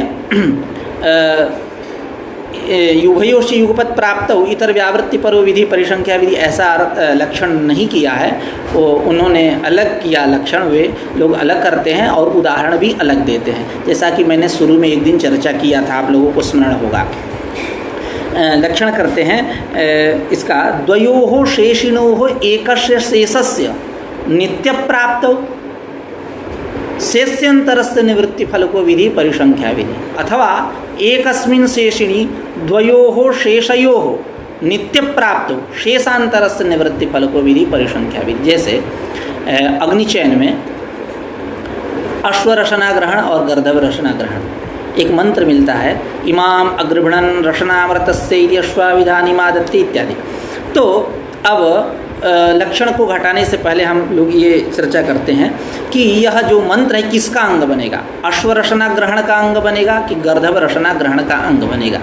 युभयोश्च युगपत प्राप्त इतर व्यावृत्ति परो विधि परिसंख्या विधि ऐसा लक्षण नहीं किया है, वो उन्होंने अलग किया लक्षण, वे लोग अलग करते हैं और उदाहरण भी अलग देते हैं, जैसा कि मैंने शुरू में एक दिन चर्चा किया था, आप लोगों को स्मरण होगा। लक्षण करते हैं इसका, द्वयोः शेषिणोः एकस्य शेषस्य नित्य प्राप्त शेष्यंतरस्य निवृत्ति फलको विधि परिसंख्या विधि, अथवा एकस्मिन् शेषिणी द्वयोः शेषयोः नित्य प्राप्त शेषांतरस्य निवृत्ति फलको विधि परिसंख्या विधि। जैसे अग्निचयन में अश्वरशना ग्रहण और गर्दभ रशना ग्रहण एक मंत्र मिलता है, इमाम अग्रभणन रशनामृतस्य अश्वाविधानिमादत्ति इत्यादि। तो अब लक्षण को घटाने से पहले हम लोग ये चर्चा करते हैं कि यह जो मंत्र है किसका अंग बनेगा, अश्वरशना ग्रहण का अंग बनेगा कि गर्दभ रशना ग्रहण का अंग बनेगा।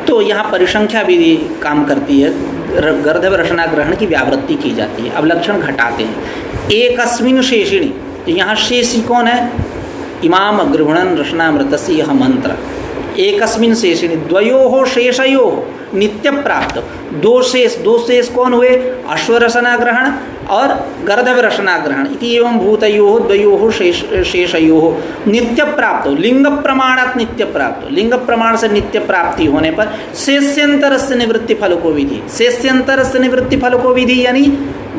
तो यहाँ परिसंख्या विधि काम करती है, गर्दभ रशना ग्रहण की व्यावृत्ति की जाती है। अब लक्षण घटाते हैं, एकस्मिन् शेषिणी, तो यहाँ शेषी कौन है, इमाम अग्रभणन रशनामृतस्य यह मंत्र, एकस्मिन् शेषिणी द्वयोः शेषयोः नित्य प्राप्त, दो शेष कौन हुए, अश्वरशना ग्रहण और गर्दभ रशना ग्रहण, इति एवं भूतयोः द्वयोः शेषयोः नित्य प्राप्त, लिंग प्रमाणात नित्य प्राप्त, लिंग प्रमाण से नित्य प्राप्ति होने पर शेष्यंतर से निवृत्ति फल को विधि, शेष्यंतर से निवृत्ति फल को विधि यानी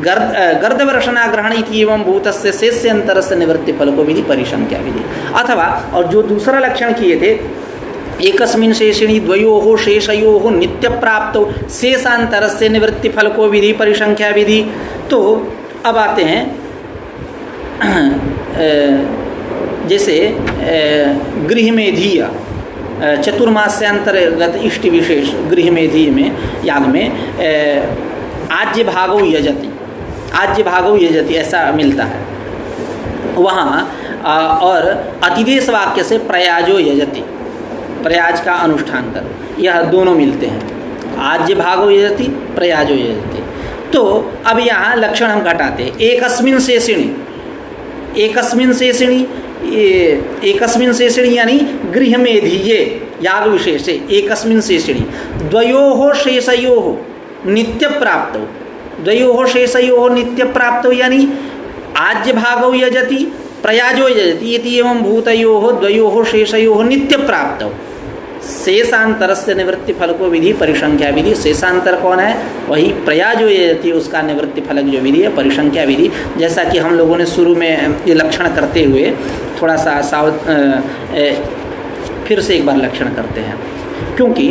गर्दभ रशना ग्रहण इति एवं भूतस्य शेष्यंतर से निवृत्ति फल को विधि परिसंख्या विधि। अथवा और जो दूसरा लक्षण किए थे, एकस्मिन् शेषिणी द्वयोः शेषयोः नित्य प्राप्त शेषांतरस्य निवृत्ति फल को विधि परिसंख्या विधि। तो अब आते हैं जैसे गृहमेधीय चतुर्मास्यांतर्गत इष्ट विशेष गृहमेधीय में याग में आज्य भागो यजति, आज्य भागो यजति ऐसा मिलता है वहाँ, और अतिदेश वाक्य से प्रयाजो यजति, प्रयाज का अनुष्ठान करो, यह दोनों मिलते हैं, आज्य भागो यजति प्रयाजो यजति। तो अब यहाँ लक्षण हम घटाते हैं, एकस्मिन् शेषिणी, एकस्मिन् शेषिणी, एकस्मिन् शेषिणी यानी गृहमेधीये याग विशेषे एकस्मिन् शेषिणी द्वयोः शेषयोः नित्य प्राप्त, द्वयोः शेषयोः नित्य प्राप्त यानी आज्य भागो यजति प्रयाजो यजति इति एवं भूतयोः द्वयोः शेषयोः नित्य प्राप्त शेषांतरस्य निवृत्ति फलको विधि परिसंख्या विधि। शेषांतर कौन है? वही प्रयाजो यजति, उसका निवृत्ति फलक जो विधि है परिसंख्या विधि। जैसा कि हम लोगों ने शुरू में ये लक्षण करते हुए थोड़ा सा फिर से एक बार लक्षण करते हैं, क्योंकि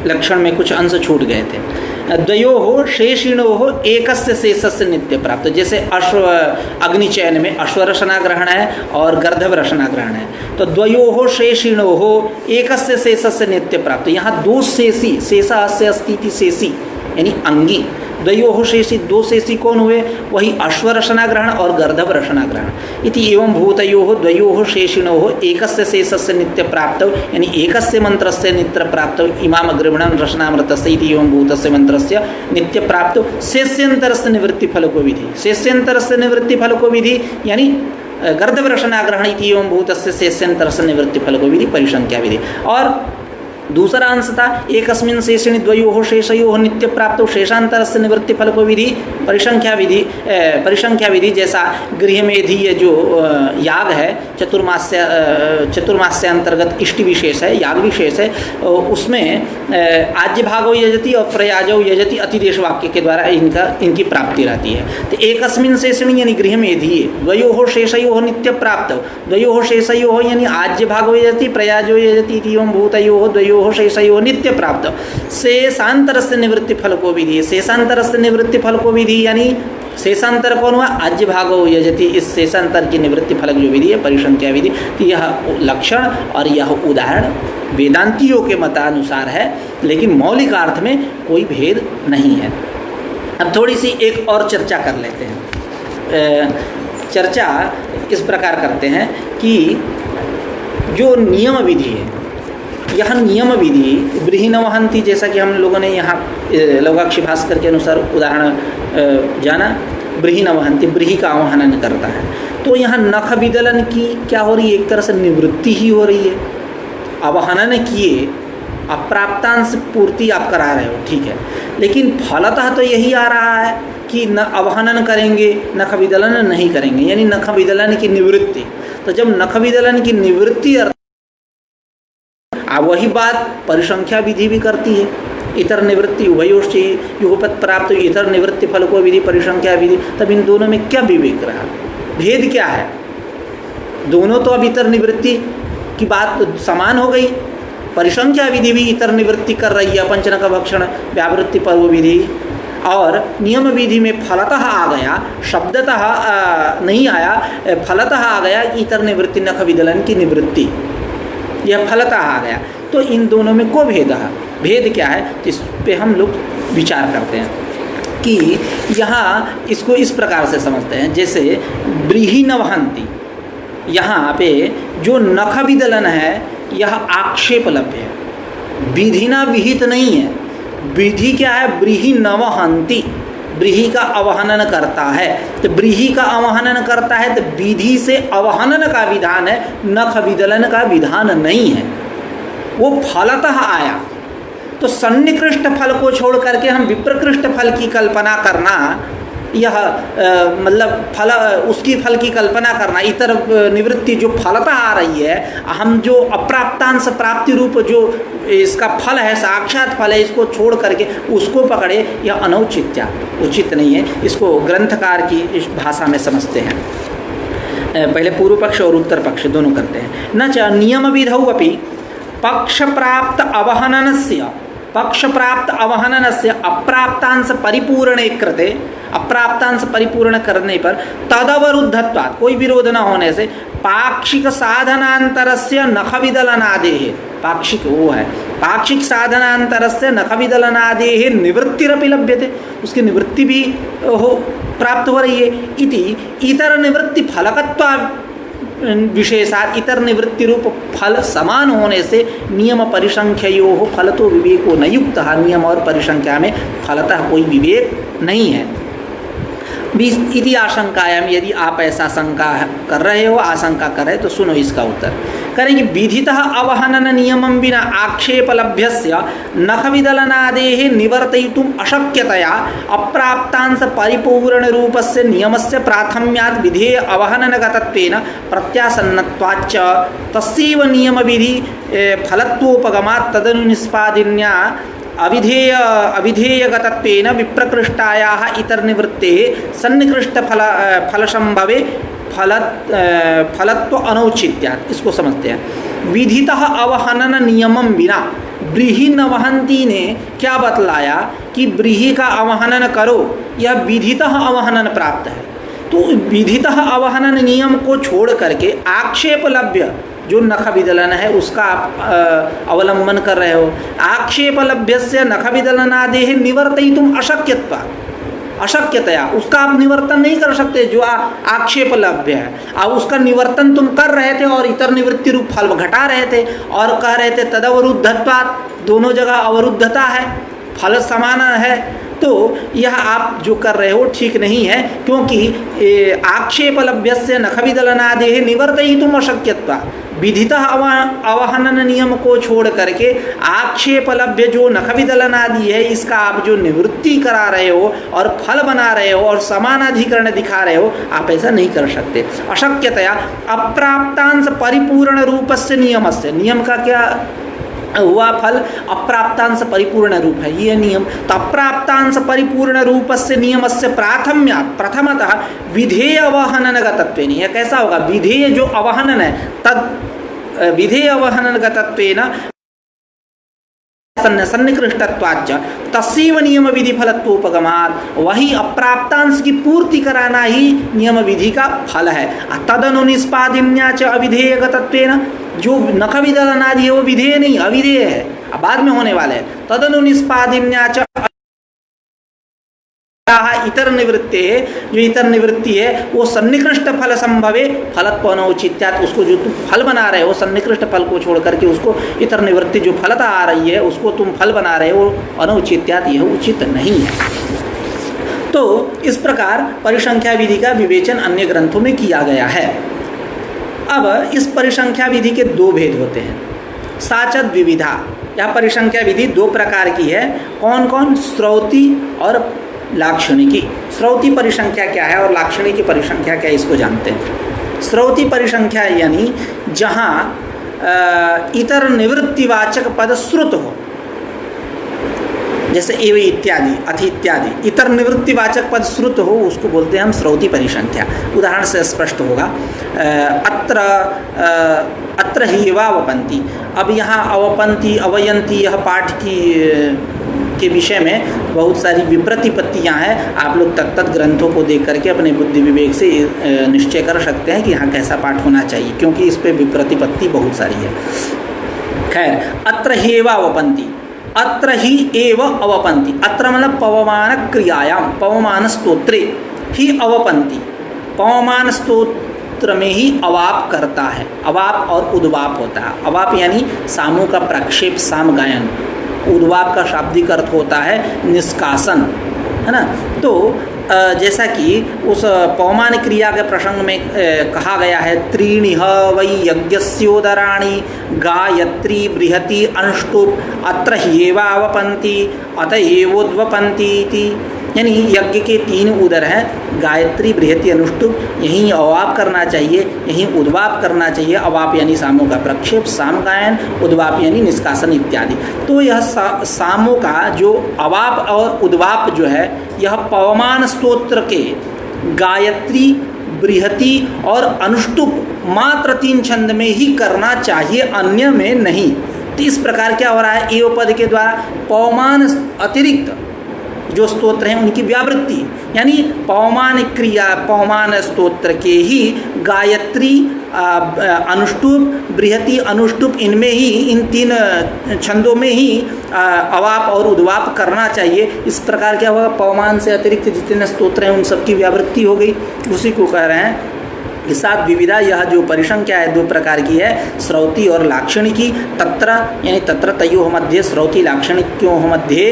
लक्षण में कुछ अंश छूट गए थे। द्वयोः शेषिणोः एकस्य शेषस्य नित्य प्राप्त। जैसे अग्निचयन में अश्वरसना ग्रहण है और गर्दभ रसना ग्रहण है, तो द्वयोः शेषिणोः एकस्य शेषस्य नित्य प्राप्त। यहाँ दो शेषी, शेषा अस्य अस्ति इति शेषी यानी अंगी। द्वयोः शेषी, दो शेषी कौन हुए? वही अश्वरसना ग्रहण और गर्दभ रसना ग्रहण। इति एवं भूतयोः द्वयोः शेषिणोः एकस्य शेषस्य नित्य प्राप्त यानी एकस्य मंत्रस्य नित्य प्राप्त इमाम अग्रवणं रसनामृतस्य इति एवं भूतस्य मंत्रस्य नित्य प्राप्त शेष्यंतरस्य निवृत्ति फलको विधि। शेष्यंतरस्य निवृत्ति फलको विधि यानी गर्दभ रसना ग्रहण इति एवं भूतस्य शेष्यंतरस्य निवृत्ति फलको विधि परिसंख्या विधि। और दूसरा अंश था एकस्मिन् शेषिणि द्वयोः शेषयोः नित्य प्राप्तो शेषांतरस्य निवृत्ति फलको विधि परिसंख्या विधि। परिसंख्या विधि जैसा गृहमेधीय जो याग है, चतुर्मास्य अंतर्गत इष्टि विशेष है, याग विशेष है, उसमें आज्य भागो यजति और प्रयाजो यजति अतिदेश वाक्य के द्वारा इनकी प्राप्ति रहती है। तो एकस्मिन् शेषिणि यानी गृहमेधीय द्वयोः शेषयोः नित्य प्राप्त, द्वयोः शेषयोः यानी आज्य भागो यजति प्रयाजो यजति इति एवं भूतयोः द्वयोः शेषयोः नित्य प्राप्त शेषांतरस्य निवृत्ति फलको विधि। शेषांतरस्य निवृत्ति फलको विधि यानी शेषांतर कौन हुआ? आज्य भागो यजति। इस शेषांतर की निवृत्ति फलक जो विधि है परिसंख्या विधि। तो यह लक्षण और यह उदाहरण वेदांतियों के मतानुसार है, लेकिन मौलिक अर्थ में कोई भेद नहीं है। अब थोड़ी सी एक और चर्चा कर लेते हैं। चर्चा इस प्रकार करते हैं कि जो नियम विधि है, यह नियम विधि ब्रीहि न वहंती, जैसा कि हम लोगों ने यहाँ लौगाक्षी भास्कर के अनुसार उदाहरण जाना। ब्रीहि न वहंती, ब्रीहि का आवाहन करता है, तो यहाँ नख विदलन की क्या हो रही है? एक तरह से निवृत्ति ही हो रही है। आवाहन किए अप्राप्तांश पूर्ति आप करा रहे हो, ठीक है, लेकिन फलतः तो यही आ रहा है कि न आवाहन करेंगे, नख विदलन नहीं करेंगे, यानी नख विदलन की निवृत्ति। तो जब नख विदलन की निवृत्ति वही बात परिसंख्या विधि भी करती है। इतर निवृत्ति उभयोश्च युगपत प्राप्त इतर निवृत्ति फल को विधि परिसंख्या विधि। तब इन दोनों में क्या विवेक रहा? भेद क्या है? दोनों तो अब इतर निवृत्ति की बात समान हो गई। परिसंख्या विधि भी इतर निवृत्ति कर रही है, पंचनक भक्षण व्यावृत्ति पर्व विधि, और नियम विधि में फलतः आ गया, शब्दतः नहीं आया, फलतः आ गया इतर निवृत्ति नख विदलन की निवृत्ति, यह फलतः आ गया। तो इन दोनों में को भेद है? भेद क्या है? इस पे हम लोग विचार करते हैं कि यहाँ इसको इस प्रकार से समझते हैं, जैसे ब्रीहि न वहंती, यहाँ पे जो नख विदलन है यह आक्षेप लभ्य है, विधिना विहित नहीं है। विधि क्या है? ब्रीहि न वहंती, ब्रीहि का अवहनन करता है। तो ब्रीहि का अवहनन करता है तो विधि से अवहनन का विधान है, नख विदलन का विधान नहीं है, वो फलतः आया। तो सन्निकृष्ट फल को छोड़ करके हम विप्रकृष्ट फल की कल्पना करना, यह मतलब फल उसकी फल की कल्पना करना, इतर निवृत्ति जो फलतः आ रही है, हम जो अप्राप्तांश प्राप्ति रूप जो इसका फल है, साक्षात फल है, इसको छोड़ करके उसको पकड़े, यह अनौचित्य, उचित नहीं है। इसको ग्रंथकार की इस भाषा में समझते हैं। पहले पूर्व पक्ष और उत्तर पक्ष दोनों करते हैं। न च नियम विधौ अपि पक्ष प्राप्त अवहननस्य, पक्ष प्राप्त अवहननस्य अप्राप्तांश परिपूर्णे कृते, अप्राप्तांश परिपूर्ण करने पर तदवरुद्धत्वात्, कोई विरोध न होने से, पाक्षिक साधनांतरस्य नख विदलनादेः, पाक्षिक वो है, पाक्षिक साधनांतरस्य नख विदलनादेः निवृत्तिरपि लभ्यते, उसकी निवृत्ति भी हो प्राप्त हो रही है। इति इतर निवृत्ति फलकत्वा विशेषात, इतर निवृत्ति रूप फल समान होने से नियम परिसंख्ययोः फलतो विवेको न युक्तः, नियम और परिसंख्या में फलतः कोई विवेक नहीं है। इति आशंकायाम, यदि आप ऐसा शंका कर रहे हो, आशंका कर रहे हो, तो सुनो इसका उत्तर। करेंगे विधितः अवहनन नियमं विना आक्षेपलभ्यस्य नखविदलनादेः निवर्तयितुम् अशक्यतया अप्राप्तांश परिपूर्णरूपस्य नियमस्य प्राथम्यात् विधेय अवहननगतत्वेन प्रत्यासन्नत्वाच्च तस्यैव नियमविधि फलत्वोपगमात् तदनुनिष्पादिन्या अविधेयगतत्वेन विप्रकृष्टायाः इतरनिवृत्तेः सन्निकृष्टफलसंभवे फलत्व अनौचित्यात्। इसको समझते हैं। विधितः अवहनन नियमम बिना ब्रीहि न वहंती ने क्या बतलाया कि ब्रीहि का अवहनन करो, यह विधितः अवहनन प्राप्त है। तो विधितः अवहनन नियम को छोड़ करके आक्षेपलभ्य जो नख विदलन है उसका आप अवलंबन कर रहे हो। आक्षेपलभ्यस्य नख विदलनादेः निवर्तयितुम् अशक्यतया उसका आप निवर्तन नहीं कर सकते जो आक्षेपलभ्य है। अब उसका निवर्तन तुम कर रहे थे और इतर निवृत्ति रूप फल घटा रहे थे और कह रहे थे तदवरुद्धत्वात्, दोनों जगह अवरुद्धता है, फल समान है। तो यह आप जो कर रहे हो ठीक नहीं है, क्योंकि आक्षेपलभ्यस्य नखविदलनादेः निवर्तयितुम् अशक्यत्वात्। विधितः अवहनन नियम को छोड़ करके आक्षेपलभ्य जो नखविदलनादि है इसका आप जो निवृत्ति करा रहे हो और फल बना रहे हो और समानाधिकरण दिखा रहे हो, आप ऐसा नहीं कर सकते। अशक्यतया अप्राप्तांश परिपूर्ण रूपस्य नियमस्य, नियम का क्या हुआ फल? अप्राप्तांश परिपूर्ण रूप है ये नियम। तो अप्राप्तांश परिपूर्ण रूपस्य नियमस्य प्राथम्यात्, प्रथमतः विधेय अवहननगतत्वेन, यह कैसा होगा? विधेय जो अवहनन है तद विधेय अवहननगतत्वेन सन्निकृष्टत्वाच्च तस्यैव नियम विधि फलत्वोपगमात्, वही अप्राप्तांश की पूर्ति कराना ही नियम विधि का फल है। तदनुनिष्पादिन्या च अविधेयगतत्वेन, जो नख विदलनादि है वो विधेय नहीं अविधेय है, अब बाद में होने वाले है। तदनुनिष्पादिन्या च इतर निवृत्ति है, जो इतर निवृत्ति है वो सन्निकृष्ट फल संभवे फलत्व अनौचित्यात्, उसको जो तुम फल बना रहे हो सन्निकृष्ट फल को छोड़ करके उसको इतर निवृत्ति जो फलता आ रही है उसको तुम फल बना रहे हो अनौचित्यात्, यह उचित नहीं है। तो इस प्रकार परिसंख्या विधि का विवेचन अन्य ग्रंथों में किया गया है। अब इस परिसंख्या विधि के दो भेद होते हैं। साचद विविधा, यह परिसंख्या विधि दो प्रकार की है। कौन कौन? श्रौती और लाक्षणिकी। श्रौती परिसंख्या क्या है और लाक्षणिकी परिसंख्या क्या है, इसको जानते हैं। श्रौती परिसंख्या यानी जहाँ इतर निवृत्तिवाचक पद श्रुत हो, जैसे एव इत्यादि, अथि इत्यादि, इतर निवृत्तिवाचक पद श्रुत हो उसको बोलते हैं हम श्रौती परिसंख्या। उदाहरण से स्पष्ट होगा, अत्र ही अवपंती। अब यहाँ अवपंती अवयंती यह पाठ के विषय में बहुत सारी विप्रतिपत्तियाँ हैं। आप लोग तत्त ग्रंथों को देख करके अपने बुद्धि विवेक से निश्चय कर सकते हैं कि यहाँ कैसा पाठ होना चाहिए, क्योंकि इस पे विप्रतिपत्ति बहुत सारी है। खैर, अत्र ही एव अवपंती, अत्र ही एव अवपंती, अत्र मतलब पवमान क्रियायाम, पवमान स्तोत्रे ही अवपंती, पवमान स्तोत्र में ही अवाप करता है। अवाप और उद्वाप होता है। अवाप यानी सामों का प्रक्षेप, साम गायन। उद्वाप का शाब्दिक अर्थ होता है निष्कासन, है ना। तो जैसा कि उस पवमान क्रिया के प्रसंग में कहा गया है, त्रीणि ह वै यज्ञस्योदराणि गायत्री बृहति अनुष्टुप अत्र ह्येवावपन्ति अत एवोद्वपन्ति इति। यानी यज्ञ के 3 उदर हैं, गायत्री बृहति अनुष्टुप, यहीं अवाप करना चाहिए, यहीं उद्वाप करना चाहिए। अवाप यानी सामों का प्रक्षेप, साम गायन, उद्वाप यानी निष्कासन इत्यादि। तो यह सामों का जो अवाप और उद्वाप जो है यह पवमान स्तोत्र के गायत्री, बृहति और अनुष्टुप मात्र 3 छंद में ही करना चाहिए, अन्य में नहीं। तो इस प्रकार क्या हो रहा है, एव पद के द्वारा पवमान अतिरिक्त जो स्तोत्र हैं उनकी व्यावृत्ति, यानी पवमान क्रिया, पवमान स्तोत्र के ही गायत्री, अनुष्टुप, बृहति, अनुष्टुप, इनमें ही, इन 3 छंदों में ही अवाप और उद्वाप करना चाहिए। इस प्रकार क्या होगा, पवमान से अतिरिक्त जितने स्तोत्र हैं उन सबकी व्यावृत्ति हो गई। उसी को कह रहे हैं कि सात विविधा, यह जो परिसंख्या है 2 प्रकार की है, श्रौती और लाक्षणिकी। तत्र यानी तत्र तयोः मध्ये, श्रौती लाक्षणिक्यों मध्ये।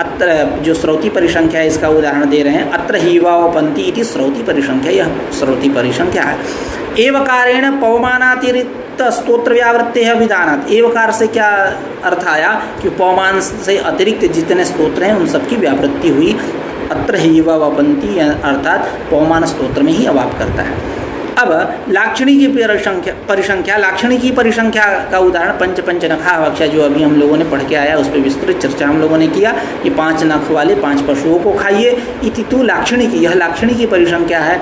अत्र जो श्रौती परिसंख्या है इसका उदाहरण दे रहे हैं, अत्र हीवावपंती इति श्रौती परिसंख्या, यह श्रौती परिसंख्या है। एवकारेण पवमानातिरिक्त स्तोत्र व्यावृत्ति है विधानात्। एवकार से क्या अर्थ आया कि पवमान से अतिरिक्त जितने स्तोत्र हैं उन सबकी व्यावृत्ति हुई। अत्र ही वपंती अर्थात पवमान स्तोत्र में ही अभाव करता है। अब लाक्षणी की परिसंख्या लाक्षणी की परिसंख्या का उदाहरण पंच पंच नखा भक्ष्य जो अभी हम लोगों ने पढ़ के आया, उस पर विस्तृत चर्चा हम लोगों ने किया कि 5 नख वाले 5 पशुओं को खाइए। इति तु लाक्षणी की, यह लाक्षणी की परिसंख्या है।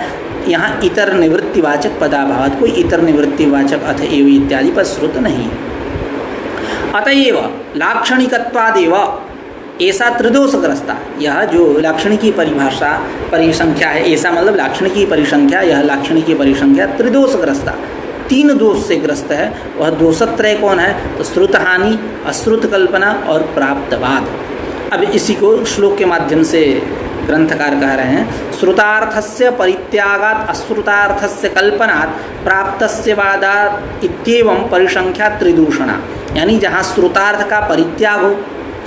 यहाँ इतर निवृत्तिवाचक पदाभावात, कोई इतर निवृत्तिवाचक अथ एव इत्यादि पर श्रुत नहीं। अतएव लाक्षणिकत्वादेव ऐसा त्रिदोषग्रस्ता, यह जो लाक्षणिक की परिसंख्या है, ऐसा मतलब लाक्षणिक की परिसंख्या, यह लाक्षणिक की परिसंख्या त्रिदोषग्रस्ता 3 दोष से ग्रस्त है। वह दोषत्रय कौन है? तो श्रुत हानि, अश्रुत कल्पना और प्राप्तवाद। अब इसी को श्लोक के माध्यम से ग्रंथकार कह रहे हैं। श्रुतार्थस्य परित्यागात् अश्रुतार्थस्य कल्पनात् प्राप्तस्य वादात् इत्येवं परिसंख्या त्रिदूषणा। यानी जहाँ श्रुतार्थ का परित्याग हो,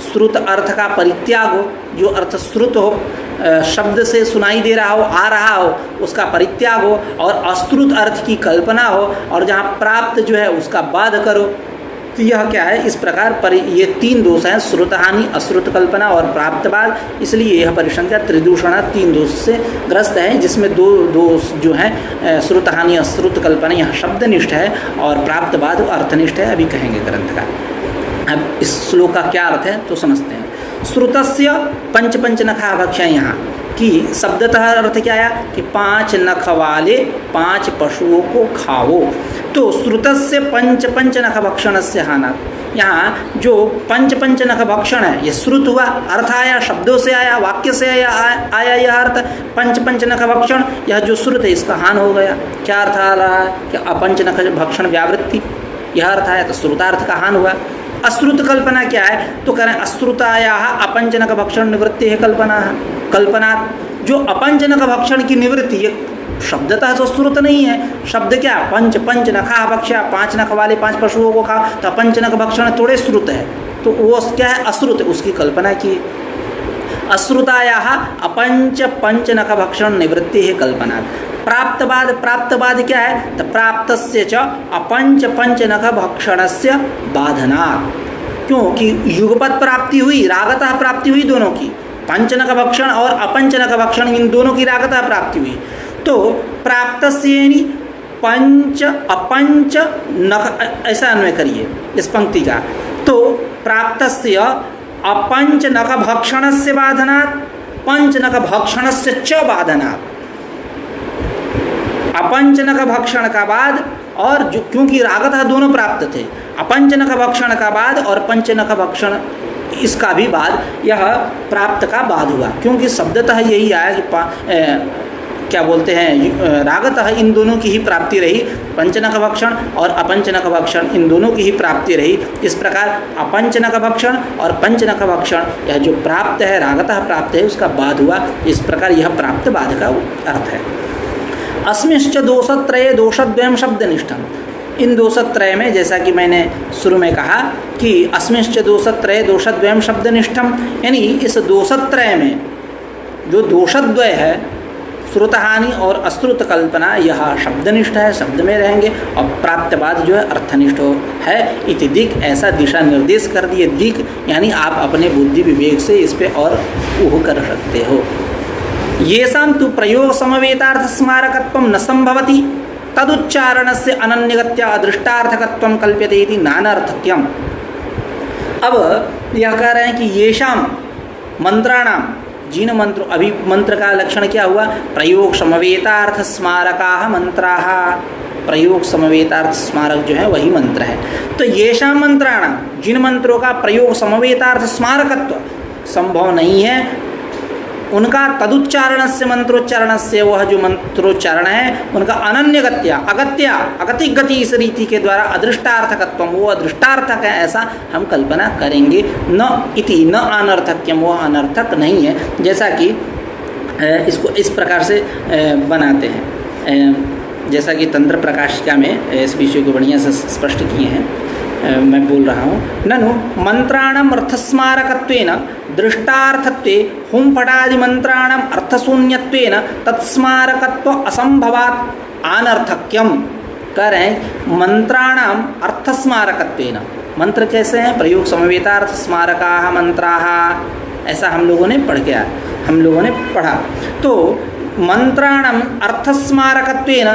श्रुत अर्थ का परित्याग हो, जो अर्थ श्रुत हो, शब्द से सुनाई दे रहा हो, आ रहा हो, उसका परित्याग हो, और अश्रुत अर्थ की कल्पना हो, और जहाँ प्राप्त जो है उसका बाध करो। तो यह क्या है? इस प्रकार ये 3 दोष हैं, श्रुत हानि, अश्रुत कल्पना और प्राप्तवाद। इसलिए यह परिसंख्या त्रिदूषणा 3 दोष से ग्रस्त है, जिसमें 2 दोष जो हैं श्रुत हानि, अश्रुत कल्पना, यह शब्दनिष्ठ है, और प्राप्तवाद अर्थनिष्ठ है। अभी कहेंगे ग्रंथकार। अब इस श्लोक का क्या अर्थ है तो समझते हैं। श्रुतस्य पंच पंच नखा भक्ष्य, यहाँ कि शब्दतः अर्थ क्या आया कि 5 नख वाले 5 पशुओं को खाओ। तो श्रुतस्य पंच पंच नख भक्षण से हाना, यहाँ जो पंच पंच नख भक्षण है ये श्रुत हुआ, अर्थ आया, शब्दों से आया, वाक्य से आया यह अर्थ। पंच पंच नख भक्षण, यह जो श्रुत है इसका हान हो गया। क्या अर्थ आ रहा है कि अपंच नख भक्षण व्यावृत्ति, यह अर्थ आया, तो श्रुतार्थ का हान हुआ। अश्रुत कल्पना क्या है? तो कह रहे हैं अश्रुताया अपंचनक भक्षण निवृत्ति है कल्पना। कल्पना जो अपंचनक भक्षण की निवृत्ति, ये शब्दतः तो श्रुत नहीं है। शब्द क्या? पंच पंच नखा भक्ष्य, 5 नख वाले 5 पशुओं को खा, तो अपंचनक भक्षण थोड़े श्रुत है, तो वो क्या है? अश्रुत, उसकी कल्पना की। अश्रुताया अपंच पंच नख भक्षण निवृत्ति है कल्पना। प्राप्तवाद, प्राप्तवाद क्या है? तो प्राप्तस्य च अपंच पंच नख भक्षणस्य बाधनात्। क्योंकि युगपत प्राप्ति हुई, रागतः प्राप्ति हुई दोनों की, पंचनक भक्षण और अपंचनक भक्षण, इन दोनों की रागतः प्राप्ति हुई। तो प्राप्तस्य पंच अपंच नख, ऐसा अन्वय करिए इस पंक्ति का। तो प्राप्तस्य अपंच नख भक्षणस्य बाधनात्, पंच नख भक्षणस्य च बाधनात्। अपंचनक भक्षण का बाद, और जो क्योंकि रागतः दोनों प्राप्त थे, अपंचनक भक्षण का बाद और पंचनक भक्षण इसका भी बाद, यह प्राप्त का बाद हुआ। क्योंकि शब्दतः यही आया कि क्या बोलते हैं, रागतः इन दोनों की ही प्राप्ति रही, पंचनक भक्षण और अपंचनक भक्षण इन दोनों की ही प्राप्ति रही। इस प्रकार अपंचनक भक्षण और पंचनक भक्षण, यह जो प्राप्त है, रागतः प्राप्त है, उसका बाद हुआ। इस प्रकार यह प्राप्त बाद का अर्थ है। अस्मिश्च दोषत्रये दोषद्वयं शब्दनिष्ठम। इन दोषत्रय में, जैसा कि मैंने शुरू में कहा कि अस्मिश्च दोषत्रये दोषद्वयं शब्दनिष्ठम, यानी इस दोषत्रय में जो दोषद्वय है, श्रुतहानि और अश्रुत कल्पना, यह शब्दनिष्ठ है, शब्द में रहेंगे, और प्राप्तवाद जो है अर्थनिष्ठ है। इति दिक्, ऐसा दिशा निर्देश कर दिए। दिक् यानी आप अपने बुद्धि विवेक से इस पे और ऊह कर सकते हो। येषां तु प्रयोग समवेतार्थ स्मारकत्वं न संभवति तदुच्चारणस्य अनन्यगत्या अदृष्टार्थकत्वं कल्प्यते इति नानार्थक्यम्। अब यह कह रहे हैं कि येषां मंत्राणाम, जिन मंत्र, अभी मंत्र का लक्षण क्या हुआ? प्रयोग समवेतार्थ स्मारकाः मंत्राः। प्रयोग समवेतार्थ स्मारक जो है वही मंत्र है। तो येषां मंत्राणाम, जिन मंत्रों का प्रयोग समवेतार्थ स्मारकत्व संभव नहीं है, उनका तदुच्चारण से मंत्रोच्चारण से, वह जो मंत्रोच्चारण है उनका अनन्यगत्या, अगत्या, अगतिक गति इस रीति के द्वारा अदृष्टार्थकत्व, वो अदृष्टार्थक है ऐसा हम कल्पना करेंगे। न इति न अनर्थक्यम, वो अनर्थक नहीं है। जैसा कि इसको इस प्रकार से बनाते हैं, जैसा कि तंत्र प्रकाशिका में इस विषय को बढ़िया से स्पष्ट किए हैं। मैं बोल रहा हूँ, ननु मंत्राणाम अर्थस्मारकत्वेन दृष्टार्थत्वे हुंफटादि मंत्राणाम अर्थशून्यत्वेन तत्स्मारकत्व असंभवात् अनर्थक्यम। कह रहे हैं मंत्राणाम अर्थस्मारकत्वेन, मंत्र कैसे हैं, प्रयोग समवेतार्थ स्मारकाः मंत्राः, ऐसा हम लोगों ने पढ़ा। तो मंत्राणाम अर्थस्मारकत्वेन,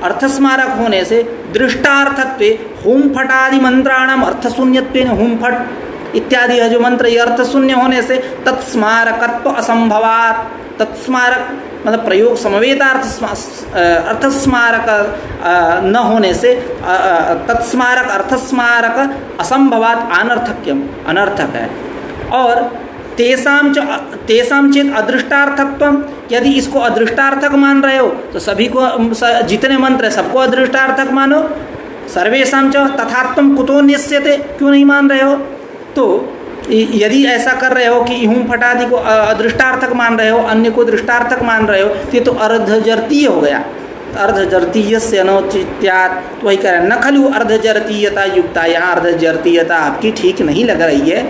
अर्थस्मारक होने से दृष्टार्थत्वे हुम फटादि मंत्राणाम अर्थशून्यत्वेन, हुम फट इत्यादि है जो मंत्र ये अर्थशून्य होने से तत्स्मारकत्व असंभवात्, तत्स्मारक मतलब प्रयोग समवेतार्थ अर्थस्मारक न होने से तत्स्मारक अर्थस्मारक असंभवात् अनर्थक्यम, अनर्थक है। और तेषाम चेत अदृष्टार्थत्वम, यदि इसको अदृष्टार्थक मान रहे हो तो सभी को, जितने मंत्र है सबको अदृष्टार्थक मानो। सर्वेषां च तथात्वम कुतो न्यस्यते, क्यों नहीं मान रहे हो? तो यदि ऐसा कर रहे हो कि हुम फटादि को अदृष्टार्थक मान रहे हो, अन्य को दृष्टार्थक मान रहे हो, ये तो अर्धजर्तीय हो गया। अर्धजर्तीयस्य अनौचित्यात्, तो वही कह रहे हैं न खलु अर्धजर्तीयता युक्ता, यहाँ अर्धजर्तीयता आपकी ठीक नहीं लग रही है।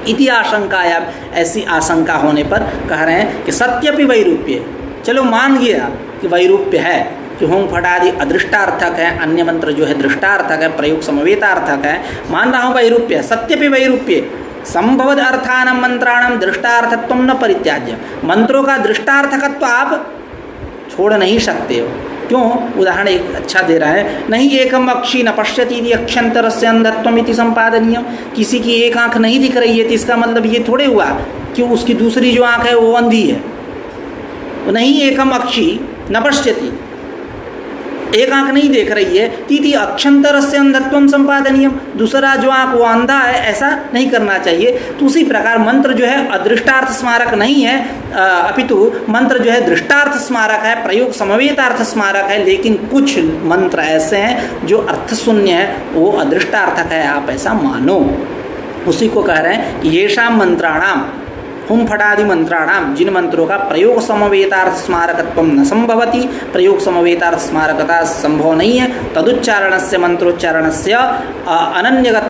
इति आशंकाया, ऐसी आशंका होने पर कह रहे हैं कि सत्यपि वैरूप्य, चलो मान गया कि वैरूप्य है कि होम फटादि अदृष्टार्थक है, अन्य मंत्र जो है दृष्टार्थक है, प्रयोग समवेतार्थक है, मान रहा हूँ वैरूप्य, सत्यपि वैरूप्य संभवद अर्थानां मंत्राणां दृष्टार्थत्वं न परित्याज्य, मंत्रों का दृष्टार्थकत्व आप छोड़ नहीं सकते हो। क्यों? उदाहरण एक अच्छा दे रहा है, नहीं एकम अक्षी न पश्यति इति अक्षंतरस्य अंधत्वम इति संपादनीय, किसी की एक आंख नहीं दिख रही है तो इसका मतलब ये थोड़े हुआ कि उसकी दूसरी जो आंख है वो अंधी है। नहीं एकम अक्षी न पश्यति, एक आंख नहीं देख रही है, तीति अक्षंतरस्य अंधत्वम संपादनीय, दूसरा जो आंख वो अंधा है, ऐसा नहीं करना चाहिए। तो उसी प्रकार मंत्र जो है अदृष्टार्थ स्मारक नहीं है, अपितु मंत्र जो है दृष्टार्थ स्मारक है, प्रयोग समवेतार्थ स्मारक है, लेकिन कुछ मंत्र ऐसे हैं जो अर्थशून्य है, वो अदृष्टार्थक है, आप ऐसा मानो। उसी को कह रहे हैं कि येषां मंत्राणाम, हुम फटादि मंत्राणाम, जिन मंत्रों का प्रयोग समवेतार्थ स्मारकत्वम न संभवति, प्रयोग समवेतार्थ स्मारकता संभव नहीं है, तदुच्चारणस्य मंत्रोच्चारणस्य अनन्यगत